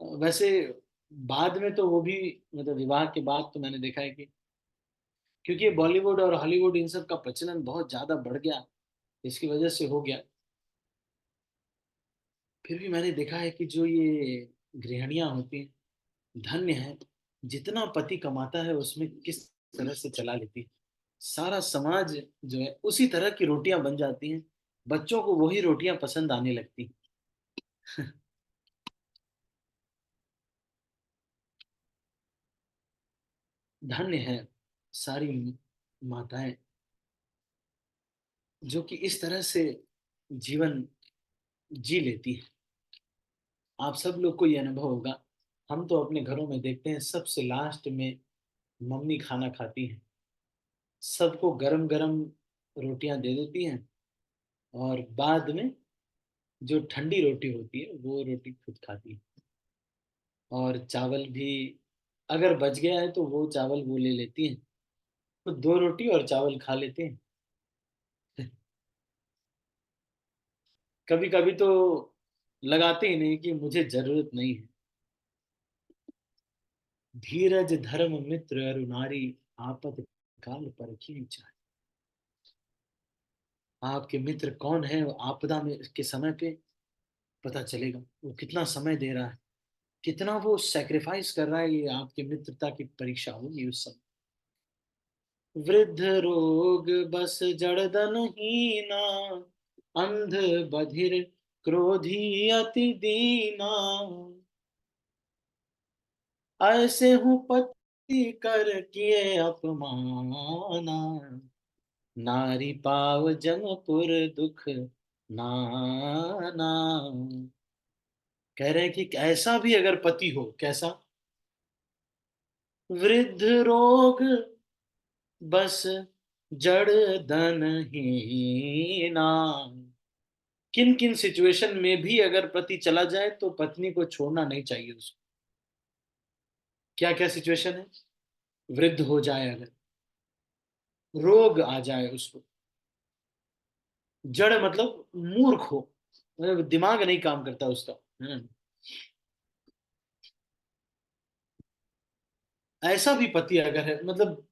वैसे बाद में तो वो भी, मतलब विवाह के बाद तो मैंने देखा है कि, क्योंकि बॉलीवुड और हॉलीवुड इन सब का प्रचलन बहुत ज्यादा बढ़ गया, इसकी वजह से हो गया। फिर भी मैंने देखा है कि जो ये गृहिणियां होती हैं, धन्य है, जितना पति कमाता है उसमें किस तरह से चला लेती है। सारा समाज जो है उसी तरह की रोटियां बन जाती हैं, बच्चों को वही रोटियां पसंद आने लगती हैं। धन्य है सारी माताएं जो कि इस तरह से जीवन जी लेती है। आप सब लोग को ये अनुभव होगा, हम तो अपने घरों में देखते हैं सबसे लास्ट में मम्मी खाना खाती हैं, सबको गरम गरम रोटियां दे देती हैं, और बाद में जो ठंडी रोटी होती है वो रोटी खुद खाती है। और चावल भी अगर बच गया है तो वो चावल वो ले लेती हैं, तो दो रोटी और चावल खा लेते हैं। कभी कभी तो लगाते ही नहीं कि मुझे जरूरत नहीं है। धीरज धर्म मित्र अरु नारी, आपत काल परखिए चारी। आपके मित्र कौन है, वो आपदा में के समय पे पता चलेगा, वो कितना समय दे रहा है, कितना वो सेक्रीफाइस कर रहा है, ये आपकी मित्रता की परीक्षा होगी उस समय। वृद्ध रोग बस जड़दन हीना, अंध बधिर क्रोधी अति दीना। ऐसे हूँ पति कर किए अपमाना, नारी पाव जमपुर दुख नाना। कह रहे हैं कि ऐसा भी अगर पति हो, कैसा, वृद्ध रोग बस जड़ धन हीना। किन किन सिचुएशन में भी अगर पति चला जाए तो पत्नी को छोड़ना नहीं चाहिए उसको। क्या क्या सिचुएशन है, वृद्ध हो जाए अगर, रोग आ जाए उसको, जड़ मतलब मूर्ख हो, मतलब दिमाग नहीं काम करता उसका, है ना? ऐसा भी पति अगर है, मतलब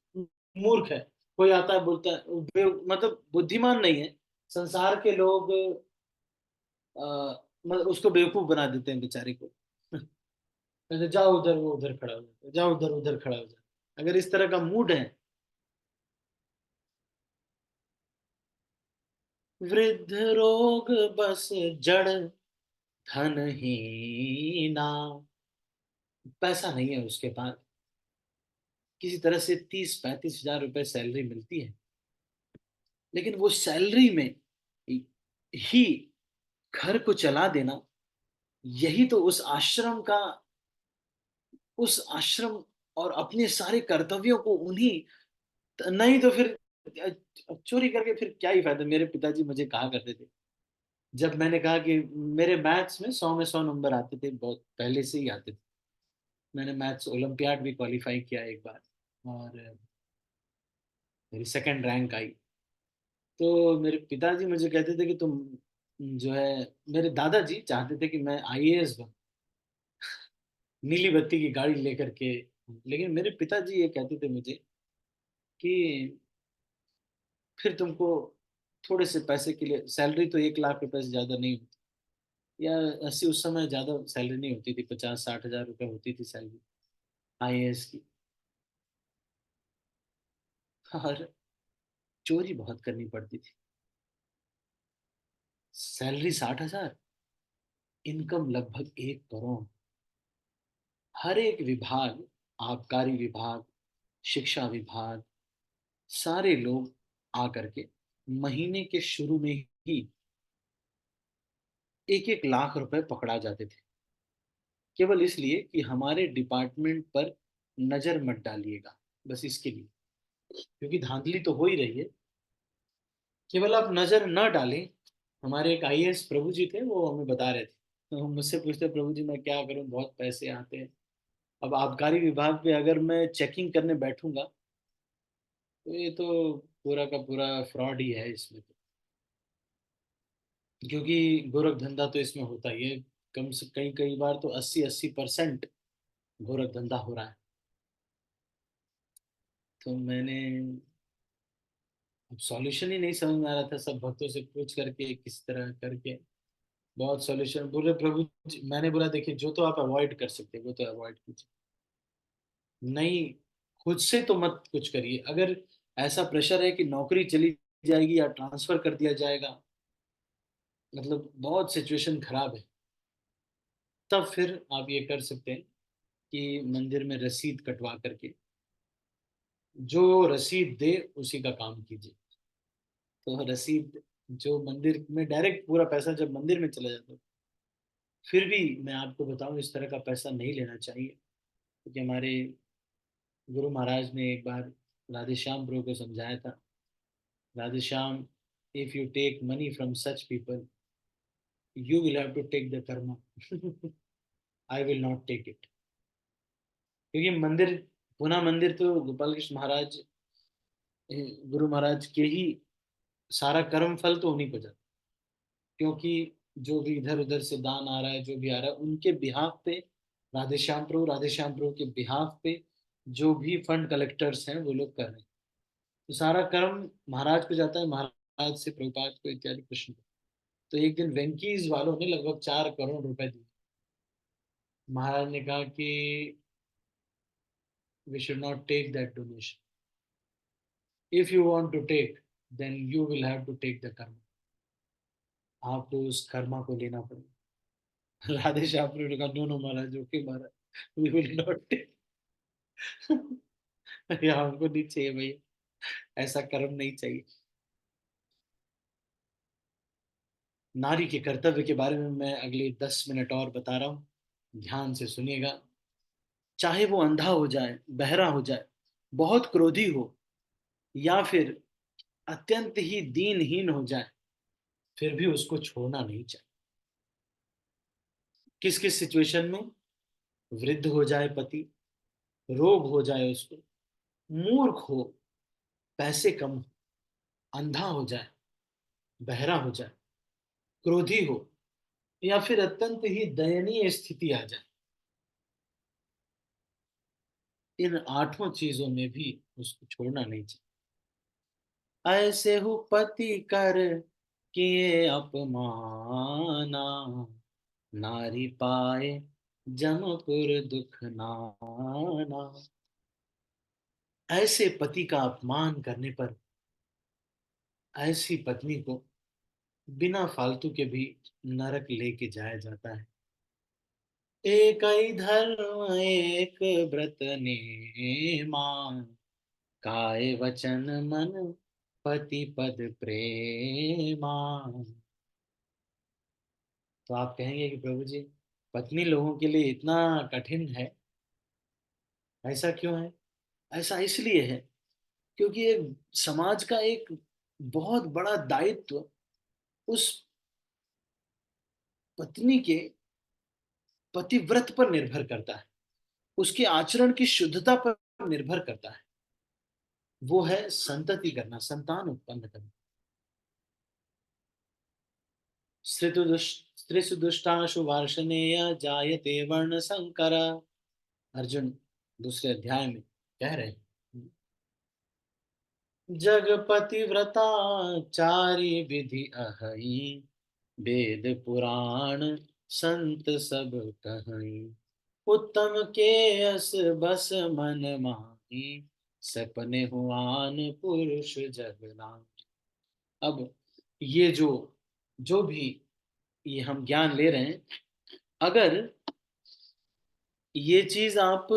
मूर्ख है, कोई आता है बोलता है मतलब बुद्धिमान नहीं है, संसार के लोग मतलब उसको बेवकूफ बना देते हैं बेचारे को। कहते जाओ उधर, वो उधर खड़ा हो जाता है, जाओ उधर, उधर खड़ा हो जाता है। अगर इस तरह का मूड है, वृद्ध रोग बस जड़ धनहीना, पैसा नहीं है उसके पास, किसी तरह से 30-35 हजार रुपए सैलरी मिलती है, लेकिन वो सैलरी में ही घर को चला देना, यही तो उस आश्रम और अपने सारे कर्तव्यों को उन्हीं, नहीं तो फिर चोरी करके फिर क्या ही फायदा। मेरे पिताजी मुझे कहा करते थे जब मैंने कहा कि मेरे मैथ्स में 100 में 100 नंबर आते थे, बहुत पहले से ही आते थे। मैंने मैथ्स ओलंपियाड भी क्वालिफाई किया एक बार, और मेरी सेकंड रैंक आई। तो मेरे पिताजी मुझे कहते थे कि तुम जो है, मेरे दादाजी चाहते थे कि मैं आईएएस बनूं, नीली बत्ती की गाड़ी लेकर के। लेकिन मेरे पिताजी ये कहते थे मुझे कि फिर तुमको थोड़े से पैसे के लिए, सैलरी तो 1 लाख रुपए से ज़्यादा नहीं होती, या ऐसी उस समय ज़्यादा सैलरी नहीं होती थी, 50-60 हज़ार रुपये होती थी सैलरी आईएएस की। और चोरी बहुत करनी पड़ती थी। सैलरी 60 हज़ार, इनकम लगभग 1 करोड़। हर एक विभाग, आबकारी विभाग, शिक्षा विभाग, सारे लोग आकर के महीने के शुरू में ही 1-1 लाख रुपए पकड़ा जाते थे, केवल इसलिए कि हमारे डिपार्टमेंट पर नजर मत डालिएगा, बस इसके लिए। क्योंकि धांधली तो हो ही रही है, केवल आप नजर न डालें। हमारे एक आईएएस प्रभु जी थे, वो हमें बता रहे थे, तो हम मुझसे पूछते, प्रभु जी मैं क्या करूं, बहुत पैसे आते हैं। अब आबकारी विभाग पे अगर मैं चेकिंग करने बैठूंगा, तो ये तो पूरा का पूरा फ्रॉड ही है इसमें तो। क्योंकि गोरख धंधा तो इसमें होता ही है। कम से कई कई बार तो 80-80% गोरख धंधा हो रहा है। तो मैंने, अब सॉल्यूशन ही नहीं समझ में आ रहा था, सब भक्तों से पूछ करके किस तरह करके बहुत सॉल्यूशन बोले। प्रभु मैंने बोला देखिए, जो तो आप अवॉइड कर सकते हैं वो तो अवॉइड कीजिए, नहीं खुद से तो मत कुछ करिए। अगर ऐसा प्रेशर है कि नौकरी चली जाएगी या ट्रांसफर कर दिया जाएगा, मतलब बहुत सिचुएशन खराब है, तब फिर आप ये कर सकते हैं कि मंदिर में रसीद कटवा करके, जो रसीद दे उसी का काम कीजिए। तो रसीद, जो मंदिर में डायरेक्ट पूरा पैसा जब मंदिर में चला जाता है, फिर भी मैं आपको बताऊं, इस तरह का पैसा नहीं लेना चाहिए। क्योंकि हमारे गुरु महाराज ने एक बार राधेश्याम प्रभु को समझाया था, Radheshyam, if you take money from such people, you will have to take the karma, I will not take it. क्योंकि मंदिर, पुनः मंदिर तो गोपाल कृष्ण महाराज, गुरु महाराज के ही सारा कर्म फल तो उन्हीं को जाता। क्योंकि जो भी इधर उधर से दान आ रहा है, जो भी आ रहा है, उनके बिहाफ पे राधेश्याम प्रभु के बिहाफ पे जो भी फंड कलेक्टर्स हैं वो लोग कर रहे हैं। तो सारा कर्म महाराज को जाता है, महाराज से प्रभुपाद को इत्यादि कृष्ण को। तो एक दिन वेंकीज वालों ने लगभग 4 करोड़ रुपए दिए। महाराज ने कहा कि we should not take that donation, if you want to take, then you will have to take the karma, आपको उस कर्मा को लेना पड़ेगा। राधे श्याम ने कहा, no no Maharaj, okay Maharaj, we will not take. हमको नहीं चाहिए भैया, ऐसा कर्म नहीं चाहिए। नारी के कर्तव्य के बारे में मैं अगले 10 मिनट और बता रहा हूँ, ध्यान से सुनिएगा। चाहे वो अंधा हो जाए, बहरा हो जाए, बहुत क्रोधी हो, या फिर अत्यंत ही दीनहीन हो जाए, फिर भी उसको छोड़ना नहीं चाहिए। किस किस सिचुएशन में? वृद्ध हो जाए पति, रोग हो जाए उसको, मूर्ख हो, पैसे कम हो, अंधा हो जाए, बहरा हो जाए, क्रोधी हो, या फिर अत्यंत ही दयनीय स्थिति आ जाए, इन 8 चीजों में भी उसको छोड़ना नहीं चाहिए। ऐसे हो पति कर किए अपमाना, नारी पाए जमपुर दुख नाना। ऐसे पति का अपमान करने पर ऐसी पत्नी को बिना फालतू के भी नरक लेके जाया जाता है। एक ही धर्म एक व्रत नेमा, काय वचन मन पति पद प्रेमा। तो आप कहेंगे कि प्रभु जी, पत्नी लोगों के लिए इतना कठिन है, ऐसा क्यों है? ऐसा इसलिए है क्योंकि एक समाज का एक बहुत बड़ा दायित्व उस पत्नी के पतिव्रत पर निर्भर करता है, उसके आचरण की शुद्धता पर निर्भर करता है। वो है संतति करना, संतान उत्पन्न करना। स्त्रीसु दुष्टाशु वार्ष्णेय जायते वर्ण संकर। अर्जुन दूसरे अध्याय में कह रहे हैं, जगपति व्रता चारि विधि अहई, वेद पुराण संत सब कहई, उत्तम के यस बस मन माही, सपने हुआन पुरुष जगना। अब ये जो जो भी ये हम ज्ञान ले रहे हैं, अगर ये चीज आप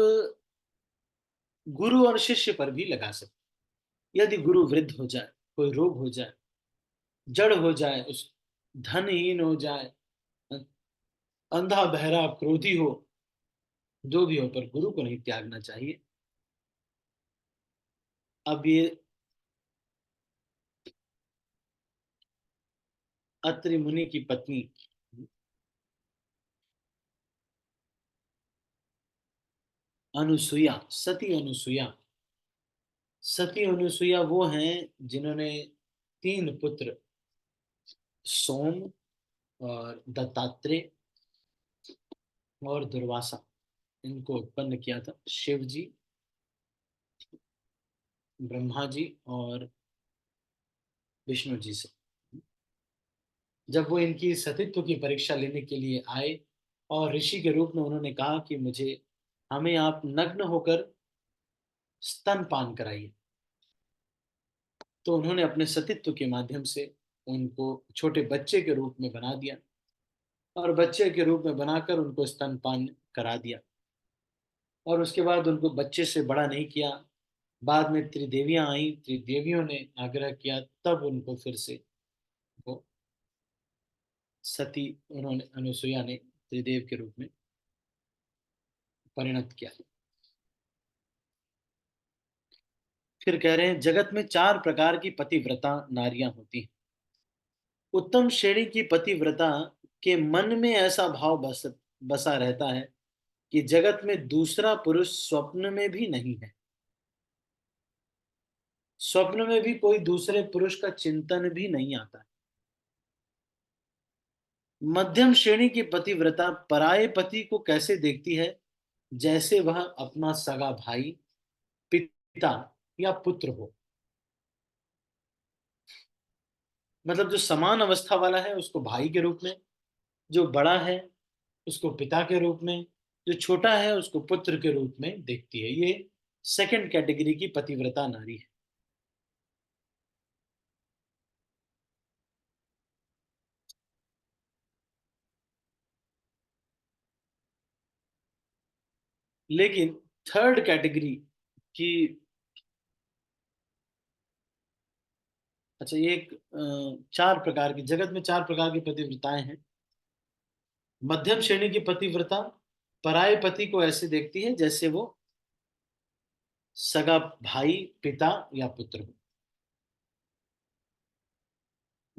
गुरु और शिष्य पर भी लगा सकते। यदि गुरु वृद्ध हो जाए, कोई रोग हो जाए, जड़ हो जाए, उस धनहीन हो जाए, अंधा बहरा क्रोधी हो, जो भी हो, पर गुरु को नहीं त्यागना चाहिए। अब ये अत्रि मुनि की पत्नी अनुसुईया, सती अनुसुईया, सती अनुसुईया वो हैं जिन्होंने 3 पुत्र, सोम और दत्तात्रेय और दुर्वासा, इनको उत्पन्न किया था। शिव जी, ब्रह्मा जी और विष्णु जी से। जब वो इनकी सतीत्व की परीक्षा लेने के लिए आए और ऋषि के रूप में उन्होंने कहा कि मुझे हमें आप नग्न होकर स्तनपान कराइए, तो उन्होंने अपने सतीत्व के माध्यम से उनको छोटे बच्चे के रूप में बना दिया और बच्चे के रूप में बनाकर उनको स्तनपान करा दिया। और उसके बाद उनको बच्चे से बड़ा नहीं किया। बाद में त्रिदेवियां आई, त्रिदेवियों ने आग्रह किया, तब उनको फिर से वो सती, उन्होंने अनुसुईया ने त्रिदेव के रूप में परिणत किया। फिर कह रहे हैं, जगत में 4 प्रकार की पतिव्रता नारियां होती हैं। उत्तम श्रेणी की पतिव्रता के मन में ऐसा भाव बसा रहता है कि जगत में दूसरा पुरुष स्वप्न में भी नहीं है। स्वप्न में भी कोई दूसरे पुरुष का चिंतन भी नहीं आता है। मध्यम श्रेणी की पतिव्रता पराये पति को कैसे देखती है, जैसे वह अपना सगा भाई, पिता या पुत्र हो। मतलब जो समान अवस्था वाला है उसको भाई के रूप में, जो बड़ा है उसको पिता के रूप में, जो छोटा है उसको पुत्र के रूप में देखती है। ये सेकंड कैटेगरी की पतिव्रता नारी है। लेकिन थर्ड कैटेगरी की, अच्छा, ये एक 4 प्रकार की, जगत में 4 प्रकार की पतिव्रताएं हैं। मध्यम श्रेणी की पतिव्रता पराये पति को ऐसे देखती है जैसे वो सगा भाई, पिता या पुत्र हो।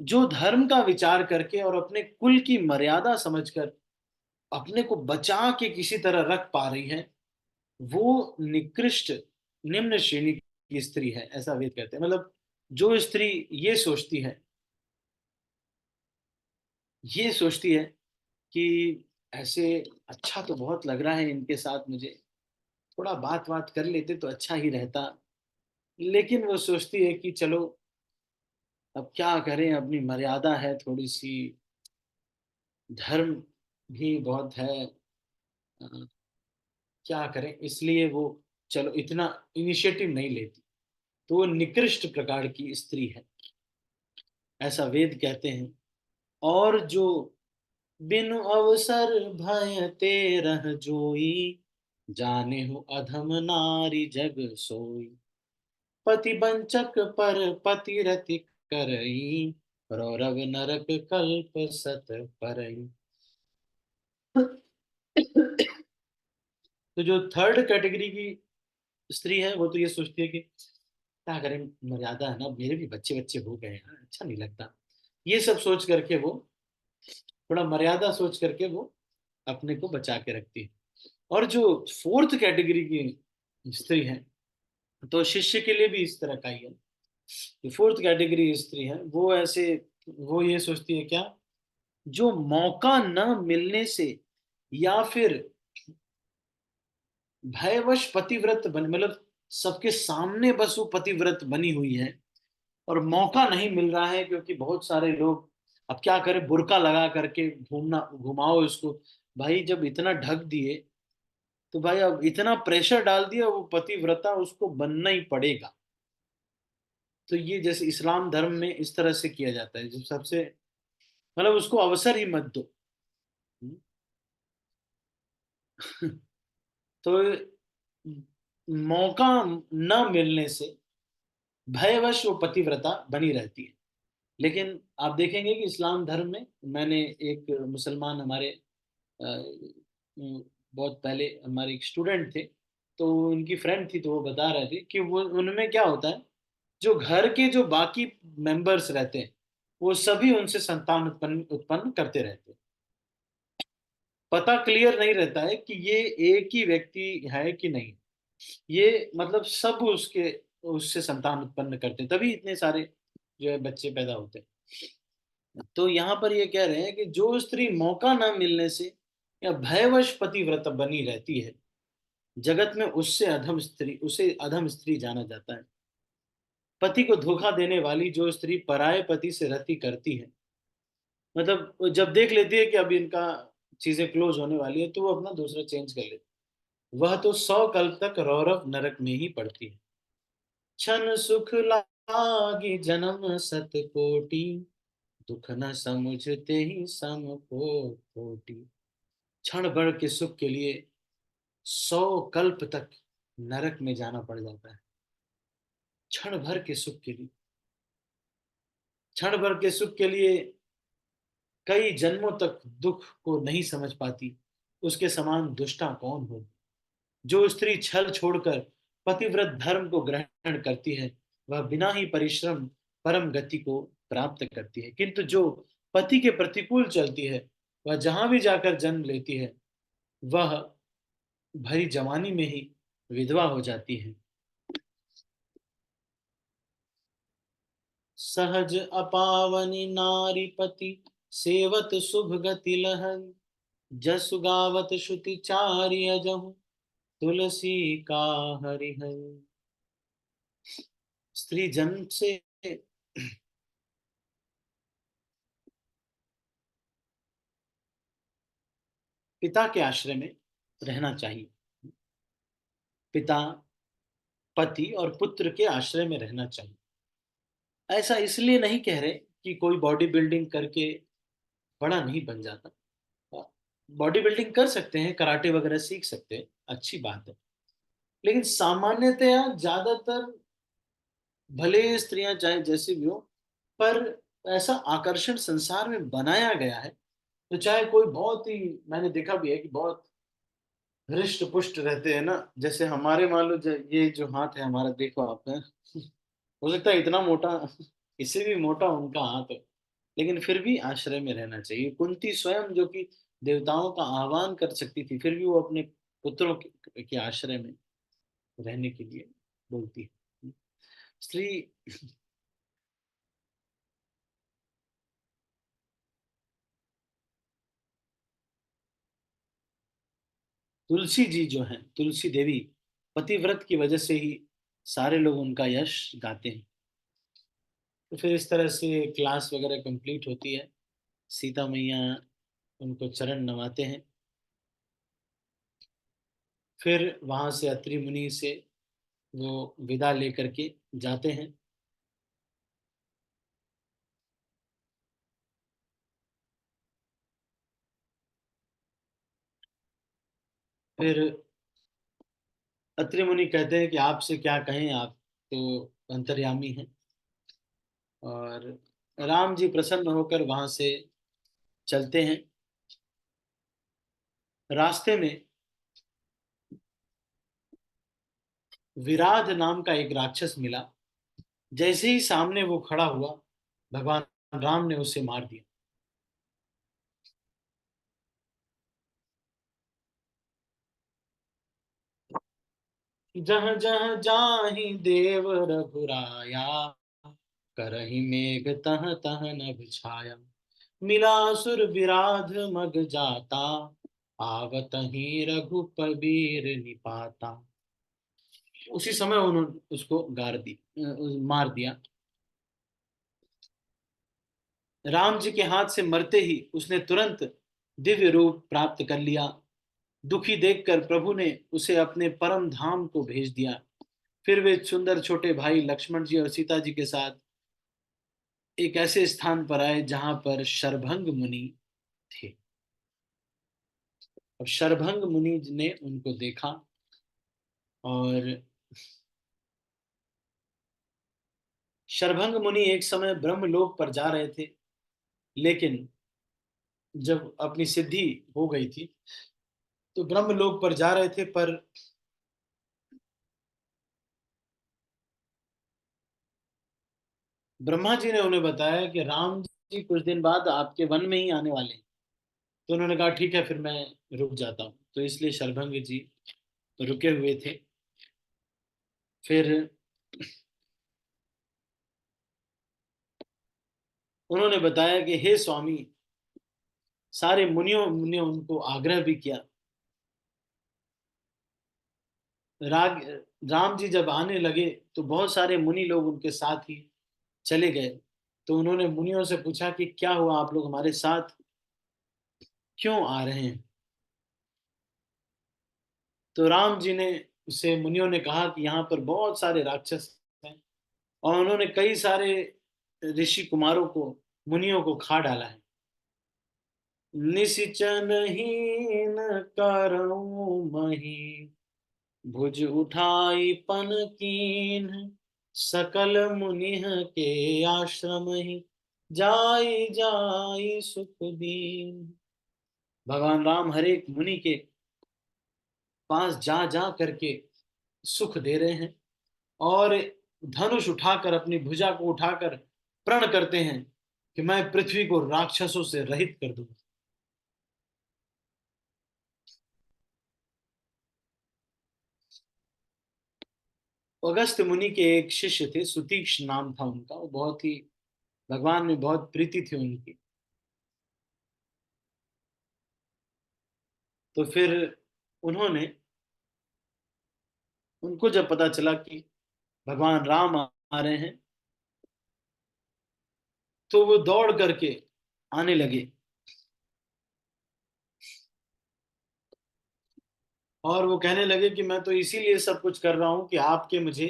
जो धर्म का विचार करके और अपने कुल की मर्यादा समझकर अपने को बचा के किसी तरह रख पा रही है, वो निकृष्ट, निम्न श्रेणी की स्त्री है, ऐसा वेद कहते हैं। मतलब जो स्त्री ये सोचती है कि ऐसे अच्छा तो बहुत लग रहा है इनके साथ, मुझे थोड़ा बात बात कर लेते तो अच्छा ही रहता, लेकिन वो सोचती है कि चलो अब क्या करें, अपनी मर्यादा है थोड़ी सी, धर्म भी बहुत है, अ, क्या करें, इसलिए वो चलो इतना इनिशिएटिव नहीं लेती। तो वो निकृष्ट प्रकार की स्त्री है, ऐसा वेद कहते हैं। और जो बिनु अवसर भय ते रह जोई, जाने हो अधम नारी जग सोई, पति वंचक पर पति रति करई, रौरव नरक कल्प सत परई। तो जो थर्ड कैटेगरी की स्त्री है वो तो ये सोचती है कि क्या करें, मर्यादा है ना, मेरे भी बच्चे बच्चे हो गए हैं, अच्छा नहीं लगता, ये सब सोच करके वो थोड़ा मर्यादा सोच करके वो अपने को बचा के रखती है। और जो फोर्थ कैटेगरी की स्त्री है, तो शिष्य के लिए भी इस तरह का ही है। जो फोर्थ कैटेगरी स्त्री है वो ऐसे, वो ये सोचती है क्या, जो मौका न मिलने से या फिर भयवश पतिव्रत बन, मतलब सबके सामने बस वो पतिव्रत बनी हुई है और मौका नहीं मिल रहा है क्योंकि बहुत सारे लोग, अब क्या करें, बुर्का लगा करके घूमना, घुमाओ इसको। भाई जब इतना ढक दिए तो भाई अब इतना प्रेशर डाल दिया, वो पतिव्रता उसको बनना ही पड़ेगा। तो ये जैसे इस्लाम धर्म में इस तरह से किया जाता है, जब सबसे, मतलब उसको अवसर ही मत दो। तो मौका न मिलने से भयवश वो पतिव्रता बनी रहती है। लेकिन आप देखेंगे कि इस्लाम धर्म में, मैंने एक मुसलमान हमारे बहुत पहले हमारे एक स्टूडेंट थे, तो उनकी फ्रेंड थी, तो वो बता रहे थे कि वो उनमें क्या होता है, जो घर के जो बाकी मेंबर्स रहते हैं वो सभी उनसे संतान उत्पन्न उत्पन्न करते रहते हैं। पता क्लियर नहीं रहता है कि ये एक ही व्यक्ति है कि नहीं, ये मतलब सब उसके उससे संतान उत्पन्न करते हैं, तभी इतने सारे जो है बच्चे पैदा होते हैं। तो यहाँ पर ये कह रहे हैं कि जो स्त्री मौका न मिलने से या भयवश पतिव्रत बनी रहती है, जगत में उससे अधम स्त्री, उसे अधम स्त्री जाना जाता है। पति को धोखा देने वाली जो स्त्री पराये पति से रति करती है, मतलब वो जब देख लेती है कि अब इनका चीजें क्लोज होने वाली है, तो वो अपना दूसरा चेंज कर लेती है, वह तो 100 कल्प तक रौरव नरक में ही पड़ती है। क्षण सुख लागी जन्म सत कोटि, दुख न समझते ही सम को कोटि। क्षण भर के सुख के लिए 100 कल्प तक नरक में जाना पड़ जाता है। क्षण भर के सुख के लिए, क्षण भर के सुख के लिए कई जन्मों तक दुख को नहीं समझ पाती, उसके समान दुष्टा कौन हो। जो स्त्री छल छोड़कर पतिव्रत धर्म को ग्रहण करती है, वह बिना ही परिश्रम परम गति को प्राप्त करती है, किंतु जो पति के प्रतिकूल चलती है, वह जहां भी जाकर जन्म लेती है, वह भरी जवानी में ही विधवा हो जाती है। सहज अपावनी नारी पति सेवत शुभ गति लहन, जसु गावत श्रुति चारि अजहु, तुलसी का हरिहर। स्त्री जन्म से पिता के आश्रय में रहना चाहिए। पिता, पति और पुत्र के आश्रय में रहना चाहिए। ऐसा इसलिए नहीं कह रहे कि कोई बॉडी बिल्डिंग करके बड़ा नहीं बन जाता। बॉडी बिल्डिंग कर सकते हैं, कराटे वगैरह सीख सकते हैं, अच्छी बात है। लेकिन सामान्यतया ज्यादातर, भले स्त्रियां चाहे जैसे भी हो, पर ऐसा आकर्षण संसार में बनाया गया है, तो चाहे कोई बहुत ही, मैंने देखा भी है कि बहुत हृष्ट पुष्ट रहते हैं ना, जैसे हमारे मान लो ये जो हाथ है हमारा, देखो आप हैं, हो सकता है इतना मोटा, इससे भी मोटा उनका हाथ है, लेकिन फिर भी आश्रय में रहना चाहिए। कुंती स्वयं जो कि देवताओं का आह्वान कर सकती थी, फिर भी वो अपने पुत्रों के आश्रय में रहने के लिए बोलती है। स्त्री, तुलसी जी जो हैं, तुलसी देवी, पतिव्रत की वजह से ही सारे लोग उनका यश गाते हैं। तो फिर इस तरह से क्लास वगैरह कंप्लीट होती है, सीता मैया उनको चरण नवाते हैं, फिर वहां से अत्रि मुनि से वो विदा लेकर के जाते हैं। फिर अत्रि मुनि कहते हैं कि आपसे क्या कहें, आप तो अंतर्यामी हैं। और राम जी प्रसन्न होकर वहां से चलते हैं। रास्ते में विराध नाम का एक राक्षस मिला। जैसे ही सामने वो खड़ा हुआ, भगवान राम ने उसे मार दिया। जहाँ जहाँ जाहि देव रघुराया, करहि मेघ तह तह नभ छाया। मिला सुर विराध मग जाता, आवत ही रघुपबीर निपाता। उसी समय उन्होंने उसको मार दिया। राम जी के हाथ से मरते ही उसने तुरंत दिव्य रूप प्राप्त कर लिया। दुखी देखकर प्रभु ने उसे अपने परम धाम को भेज दिया। फिर वे सुंदर छोटे भाई लक्ष्मण जी और सीता जी के साथ एक ऐसे स्थान पर आए जहां पर शरभंग मुनि थे। अब शरभंग मुनि ने उनको देखा और शरभंग मुनि एक समय ब्रह्मलोक पर जा रहे थे, लेकिन जब अपनी सिद्धि हो गई थी तो ब्रह्मलोक पर जा रहे थे, पर ब्रह्मा जी ने उन्हें बताया कि राम जी कुछ दिन बाद आपके वन में ही आने वाले हैं। तो उन्होंने कहा ठीक है, फिर मैं रुक जाता हूँ। तो इसलिए शरभंग जी रुके हुए थे। फिर उन्होंने बताया कि हे स्वामी, सारे मुनियों ने उनको आग्रह भी किया। राग राम जी जब आने लगे तो बहुत सारे मुनि लोग उनके साथ ही चले गए। तो उन्होंने मुनियों से पूछा कि क्या हुआ, आप लोग हमारे साथ क्यों आ रहे हैं। तो राम जी ने से मुनियों ने कहा कि यहाँ पर बहुत सारे राक्षस हैं और उन्होंने कई सारे ऋषि कुमारों को, मुनियों को खा डाला है। निसिचन हीन करऊं मही, भुज उठाई पन कीन। सकल मुनिह के आश्रम ही, जाई जाई सुख दीन। भगवान राम हर एक मुनि के पास जा जा करके सुख दे रहे हैं और धनुष उठाकर, अपनी भुजा को उठाकर प्रण करते हैं कि मैं पृथ्वी को राक्षसों से रहित कर दूंगा। अगस्त मुनि के एक शिष्य थे, सुतीक्ष नाम था उनका। वो बहुत ही, भगवान में बहुत प्रीति थी उनकी। तो फिर उन्होंने, उनको जब पता चला कि भगवान राम आ रहे हैं, तो वो दौड़ करके आने लगे और वो कहने लगे कि मैं तो इसीलिए सब कुछ कर रहा हूं कि आपके मुझे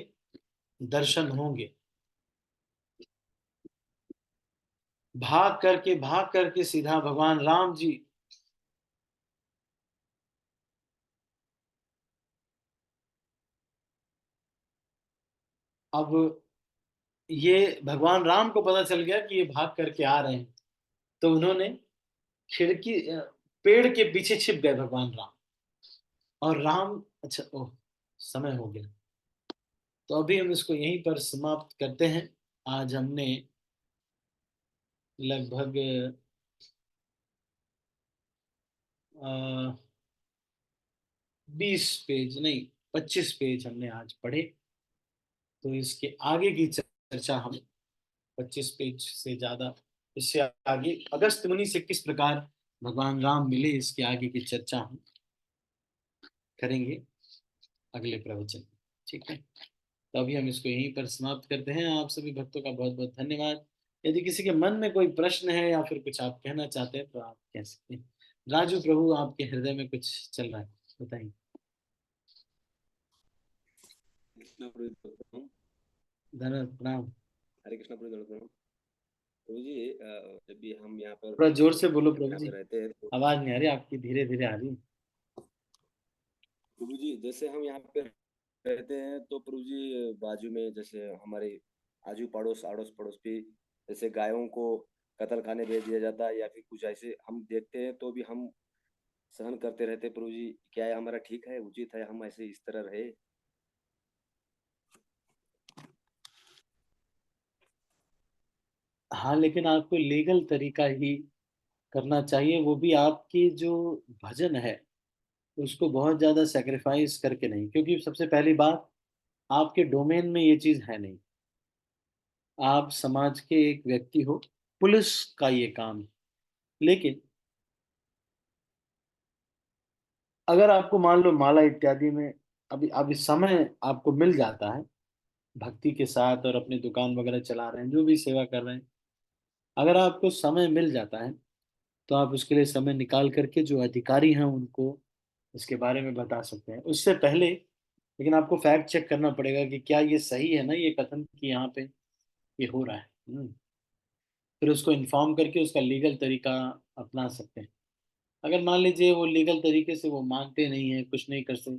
दर्शन होंगे। भाग करके सीधा भगवान राम जी अब ये भगवान राम को पता चल गया कि ये भाग करके आ रहे हैं। तो उन्होंने खिड़की पेड़ के पीछे छिप गए भगवान राम। और राम, अच्छा, ओह, समय हो गया। तो अभी हम इसको यहीं पर समाप्त करते हैं। आज हमने लगभग 20 पेज नहीं, 25 पेज हमने आज पढ़े। तो इसके आगे की चर्चा हम 25 पेज से ज्यादा, इससे आगे अगस्त मुनि से किस प्रकार भगवान राम मिले, इसके आगे की चर्चा हम करेंगे अगले प्रवचन में। ठीक है, तो अभी हम इसको यहीं पर समाप्त करते हैं। आप सभी भक्तों का बहुत बहुत धन्यवाद। यदि किसी के मन में कोई प्रश्न है या फिर कुछ आप कहना चाहते हैं तो आप कह सकते हैं। राजू प्रभु, आपके हृदय में कुछ चल रहा है, बताइए। कृष्ण प्रभु, धन्यवाद, प्रणाम। हरे कृष्ण प्रभु। प्रभु जी, जब भी हम यहाँ पर थोड़ा जोर से बोलो प्रभु यहाँ जी, पे रहते हैं तो आवाज नहीं आ रही आपकी, धीरे धीरे आ रही है। प्रभु जी, जैसे हम यहाँ पे रहते हैं तो प्रभु जी, बाजू में जैसे हमारे आजू पड़ोस अड़ोस पड़ोस भी जैसे गायों को कत्ल खाने भेज दिया जाता है या फिर कुछ ऐसे हम देखते हैं तो भी हम सहन करते रहते हैं। प्रभु जी, क्या है हमारा ठीक है, उचित है हम ऐसे इस तरह रहे? हाँ, लेकिन आपको लीगल तरीका ही करना चाहिए, वो भी आपकी जो भजन है उसको बहुत ज़्यादा सेक्रीफाइस करके नहीं, क्योंकि सबसे पहली बात, आपके डोमेन में ये चीज़ है नहीं। आप समाज के एक व्यक्ति हो, पुलिस का ये काम है। लेकिन अगर आपको मान लो माला इत्यादि में अभी अभी समय आपको मिल जाता है, भक्ति के साथ और अपनी दुकान वगैरह चला रहे हैं, जो भी सेवा कर रहे हैं, अगर आपको समय मिल जाता है तो आप उसके लिए समय निकाल करके जो अधिकारी हैं उनको इसके बारे में बता सकते हैं। उससे पहले लेकिन आपको फैक्ट चेक करना पड़ेगा कि क्या ये सही है ना, ये कथन कि यहाँ पे ये हो रहा है। फिर उसको इन्फॉर्म करके उसका लीगल तरीका अपना सकते हैं। अगर मान लीजिए वो लीगल तरीके से वो मानते नहीं है, कुछ नहीं कर सकते,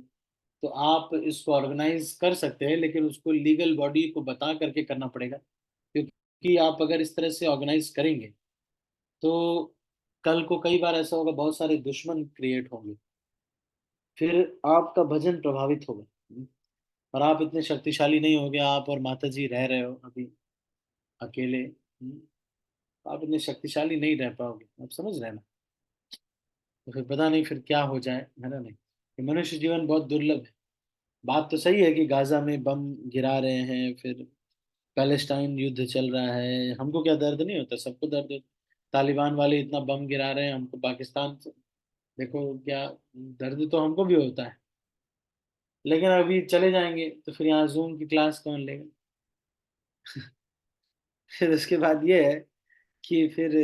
तो आप इसको ऑर्गेनाइज कर सकते हैं, लेकिन उसको लीगल बॉडी को बता करके करना पड़ेगा। क्योंकि आप अगर इस तरह से ऑर्गेनाइज करेंगे तो कल को कई बार ऐसा होगा, बहुत सारे दुश्मन क्रिएट होंगे, फिर आपका भजन प्रभावित होगा। और आप इतने शक्तिशाली नहीं होगे, आप और माता जी रह रहे हो अभी अकेले। आप इतने शक्तिशाली नहीं रह पाओगे, आप समझ रहे हैं ना। तो फिर पता नहीं फिर क्या हो जाए, है ना। नहीं, ये मनुष्य जीवन बहुत दुर्लभ है। बात तो सही है कि गाजा में बम गिरा रहे हैं, फिर पैलेस्टाइन युद्ध चल रहा है, हमको क्या दर्द नहीं होता, सबको दर्द होता। तालिबान वाले इतना बम गिरा रहे हैं हमको पाकिस्तान से, देखो क्या दर्द तो हमको भी होता है। लेकिन अभी चले जाएंगे तो फिर यहाँ जूम की क्लास कौन लेगा। फिर उसके बाद ये है कि फिर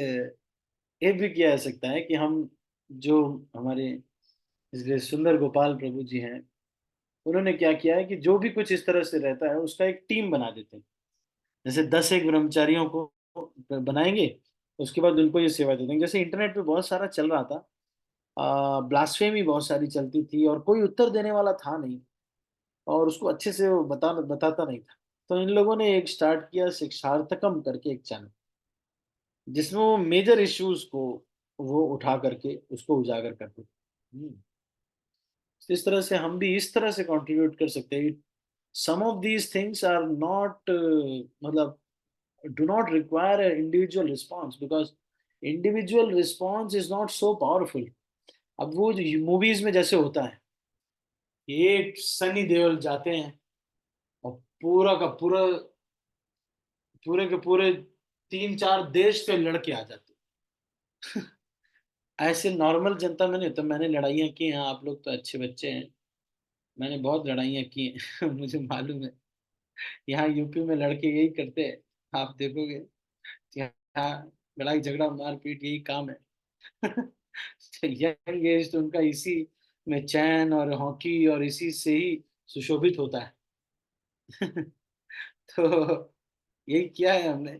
ये भी किया जा सकता है कि हम जो हमारे इसलिए सुंदर गोपाल प्रभु जी हैं, उन्होंने क्या किया है कि जो भी कुछ इस तरह से रहता है उसका एक टीम बना देते हैं। जैसे 10 एक ब्रह्मचारियों को बनाएंगे, उसके बाद उनको ये सेवा दे देंगे। जैसे इंटरनेट पे बहुत सारा चल रहा था, ब्लास्फेमी बहुत सारी चलती थी और कोई उत्तर देने वाला था नहीं, और उसको अच्छे से वो बताता नहीं था। तो इन लोगों ने एक स्टार्ट किया शिक्षार्थकम करके एक चैनल, जिसमें वो मेजर इश्यूज को वो उठा करके उसको उजागर करते थे। इस तरह से हम भी इस तरह से कंट्रीब्यूट कर सकते हैं। Some of these things are not मतलब do not require an individual response, because individual response is not so powerful. अब वो मूवीज में जैसे होता है, एक सनी देओल जाते हैं और पूरा का पूरा पूरे के पूरे 3 4 देश से लड़के आ जाते हैं। ऐसे नॉर्मल जनता में नहीं होता। मैंने लड़ाइयाँ की हैं, आप लोग तो अच्छे बच्चे हैं, मैंने बहुत लड़ाइयाँ की हैं। मुझे मालूम है, यहाँ यूपी में लड़के यही करते हैं। आप देखोगे कि यहाँ लड़ाई झगड़ा मारपीट यही काम है। यंग एज तो उनका इसी में चैन और हॉकी और इसी से ही सुशोभित होता है। तो यही किया है हमने।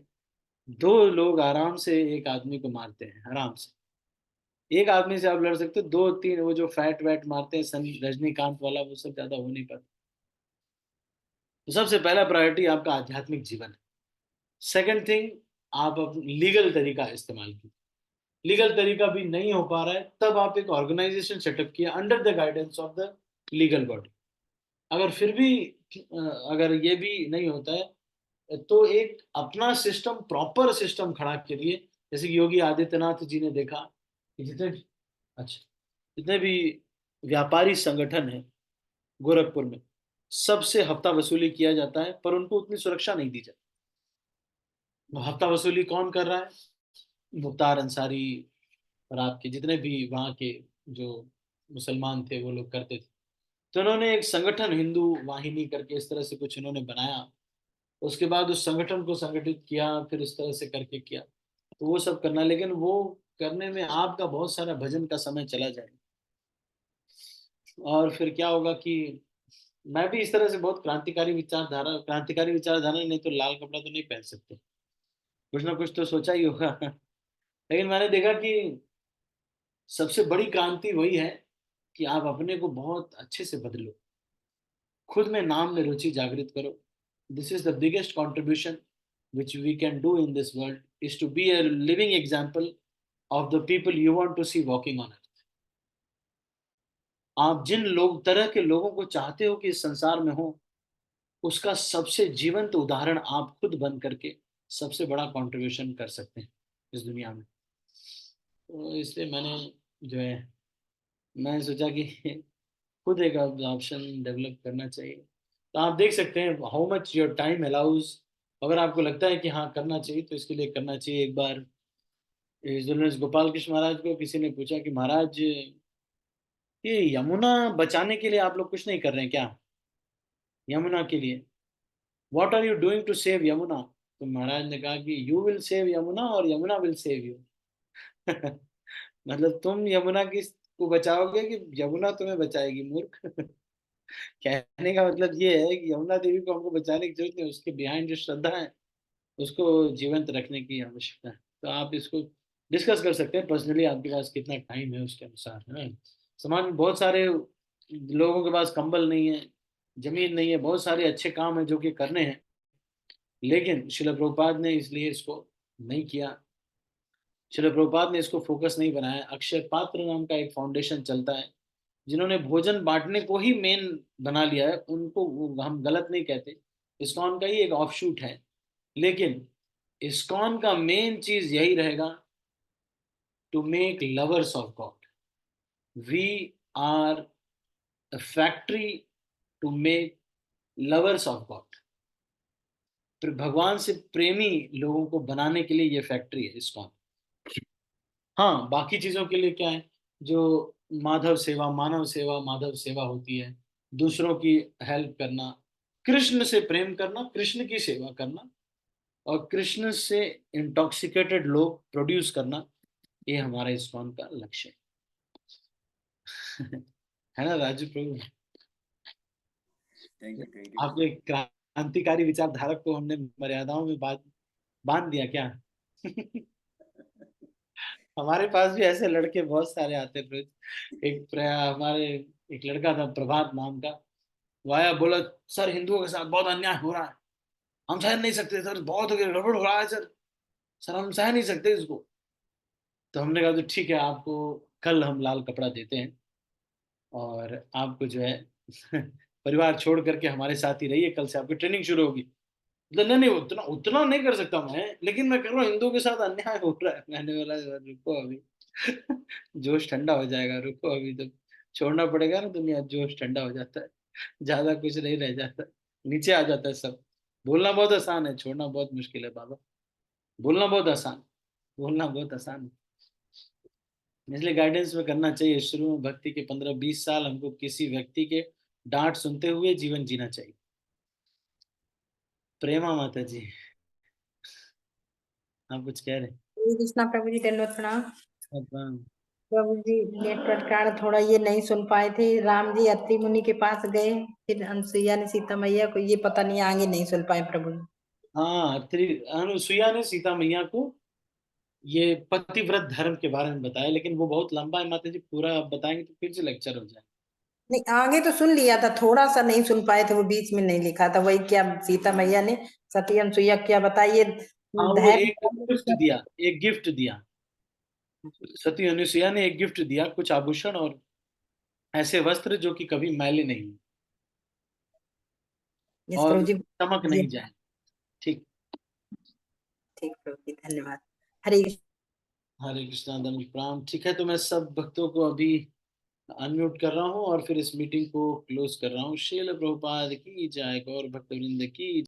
2 लोग आराम से एक आदमी को मारते हैं, आराम से। एक आदमी से आप लड़ सकते हो, 2 3 वो जो फैट वैट मारते हैं सन रजनीकांत वाला, वो सब ज्यादा हो नहीं पाता। तो सबसे पहला प्रायोरिटी आपका आध्यात्मिक जीवन है। सेकंड थिंग, आप लीगल तरीका इस्तेमाल कीजिए। लीगल तरीका भी नहीं हो पा रहा है, तब आप एक ऑर्गेनाइजेशन सेटअप किया under the guidance of the legal body. अगर फिर भी अगर ये भी नहीं होता है तो एक अपना सिस्टम, प्रॉपर सिस्टम खड़ा करिए। जैसे कि योगी आदित्यनाथ जी ने देखा कि जितने अच्छा जितने भी व्यापारी संगठन है गोरखपुर में, सबसे हफ्ता वसूली किया जाता है, पर उनको उतनी सुरक्षा नहीं दी जाती। वो हफ्ता वसूली कौन कर रहा है? मुख्तार अंसारी और आपके जितने भी वहाँ के जो मुसलमान थे वो लोग करते थे। तो उन्होंने एक संगठन हिंदू वाहिनी करके इस तरह से कुछ इन्होंने बनाया। उसके बाद उस संगठन को संगठित किया, फिर इस तरह से करके किया। तो वो सब करना, लेकिन वो करने में आपका बहुत सारा भजन का समय चला जाएगा। और फिर क्या होगा कि मैं भी इस तरह से बहुत क्रांतिकारी विचारधारा नहीं तो लाल कपड़ा तो नहीं पहन सकते, कुछ ना कुछ तो सोचा ही होगा। लेकिन मैंने देखा कि सबसे बड़ी क्रांति वही है कि आप अपने को बहुत अच्छे से बदलो, खुद में नाम में रुचि जागृत करो। This is the biggest contribution which we can do in this world is to be a living example of the people you want to see walking on earth. आप जिन लोग तरह के लोगों को चाहते हो कि इस संसार में हो, उसका सबसे जीवंत उदाहरण आप खुद बन करके सबसे बड़ा कंट्रीब्यूशन कर सकते हैं इस दुनिया में। तो इसलिए मैंने जो है मैं सोचा कि खुद एक ऑप्शन डेवलप करना चाहिए। तो आप देख सकते हैं how much your time allows. अगर आपको लगता है कि हाँ करना चाहिए तो इसके लिए करना चाहिए। एक बार इस गोपाल कृष्ण महाराज को किसी ने पूछा कि महाराज ये यमुना बचाने के लिए आप लोग कुछ नहीं कर रहे हैं क्या? यमुना के लिए what are you doing to save Yamuna? तो महाराज ने कहा कि यू विल सेव यमुना और यमुना विल सेव यू। मतलब तुम यमुना की को बचाओगे कि यमुना तुम्हें बचाएगी मूर्ख। कहने का मतलब ये है कि यमुना देवी को हमको बचाने की जरूरत नहीं, उसके बिहाइंड जो श्रद्धा है उसको जीवंत रखने की आवश्यकता है। तो आप इसको डिस्कस कर सकते हैं पर्सनली, आपके पास कितना टाइम है उसके अनुसार, है ना। समाज में बहुत सारे लोगों के पास कंबल नहीं है, जमीन नहीं है, बहुत सारे अच्छे काम है जो कि करने हैं, लेकिन शिल प्रभुपाद ने इसलिए इसको नहीं किया। शिल प्रभुपाद ने इसको फोकस नहीं बनाया। अक्षय पात्र नाम का एक फाउंडेशन चलता है, जिन्होंने भोजन बांटने को ही मेन बना लिया है, उनको हम गलत नहीं कहते, इस्कॉन का ही एक ऑफशूट है। लेकिन इस्कॉन का मेन चीज यही रहेगा, to make lovers of God. We are a factory to make lovers of God. भगवान से प्रेमी लोगों को बनाने के लिए ये फैक्ट्री है इस्कॉन। हाँ, बाकी चीजों के लिए क्या है, जो माधव सेवा, मानव सेवा, माधव सेवा होती है, दूसरों की हेल्प करना, कृष्ण से प्रेम करना, कृष्ण की सेवा करना, और कृष्ण से इंटॉक्सिकेटेड लोग प्रोड्यूस करना, ये हमारा इस्कॉन का लक्ष्य है। है ना राजू प्रभु? थैंक यू आपके प्रभु। क्रांतिकारी विचारधारक को हमने मर्यादाओं में बांध दिया क्या? हमारे पास भी ऐसे लड़के बहुत सारे आते हैं हमारे एक लड़का था प्रभात नाम का, वो आया, बोला सर हिंदुओं के साथ बहुत अन्याय हो रहा है, हम सह नहीं सकते सर, बहुत गड़बड़ हो रहा है सर, सर हम सह नहीं सकते इसको। तो हमने कहा तो ठीक है, आपको कल हम लाल कपड़ा देते हैं और आपको जो है परिवार छोड़ करके हमारे साथ ही रहिए, कल से आपकी ट्रेनिंग शुरू होगी। मतलब नहीं नहीं, उतना उतना नहीं कर सकता मैं, लेकिन मैं कर रहा हूँ, हिंदुओं के साथ अन्याय हो रहा है। मैंने बोला रुको अभी, जोश ठंडा हो जाएगा, रुको अभी तो छोड़ना पड़ेगा ना दुनिया, जोश ठंडा हो जाता है, ज्यादा कुछ नहीं रह जाता, नीचे आ जाता है सब। बोलना बहुत आसान है, छोड़ना बहुत मुश्किल है बाबा। बोलना बहुत आसान, बोलना बहुत आसान है। इसलिए गाइडेंस में करना चाहिए। शुरू में भक्ति के 15-20 साल हमको किसी व्यक्ति के डांट सुनते हुए जीवन जीना चाहिए। प्रेमा माता जी, आप कुछ कह रहे हरे कृष्णा प्रभु जी, दंडवत प्रणाम। हैं? प्रभु जी नेटवर्क कारण थोड़ा ये नहीं सुन पाए थे। राम जी अत्रि मुनि के पास गए, फिर अनुसुईया ने सीता मैया को, ये पता नहीं आगे नहीं सुन पाए प्रभु जी। हाँ, अनुसुईया ने सीता मैया को ये पतिव्रत धर्म के बारे में बताया, लेकिन वो बहुत लंबा है माता जी, पूरा आप बताएंगे तो फिर से लेक्चर हो जाए। नहीं, आगे तो सुन लिया था, थोड़ा सा नहीं सुन पाए थे, वो बीच में नहीं लिखा था। वही क्या सीता मैया ने सती अनुसुईया क्या बताइए हाँ, वो एक गिफ्ट धैर्य। दिया, एक गिफ्ट दिया, सती अनुसुईया ने एक गिफ्ट दिया, कुछ आभूषण और ऐसे वस्त्र जो कि कभी मैले नहीं हुए यस और प्रभु जी। चमक नहीं जाए। ठीक। ठीक प्रभु जी, धन्यवाद। हरे हरे कृष्णा दंड प्रणाम। ठीक है, तो मैं सब भक्तों को अभी अनम्यूट कर रहा हूँ और फिर इस मीटिंग को क्लोज कर रहा हूँ। श्रील प्रभुपाद की जय, गौर भक्त वृंद की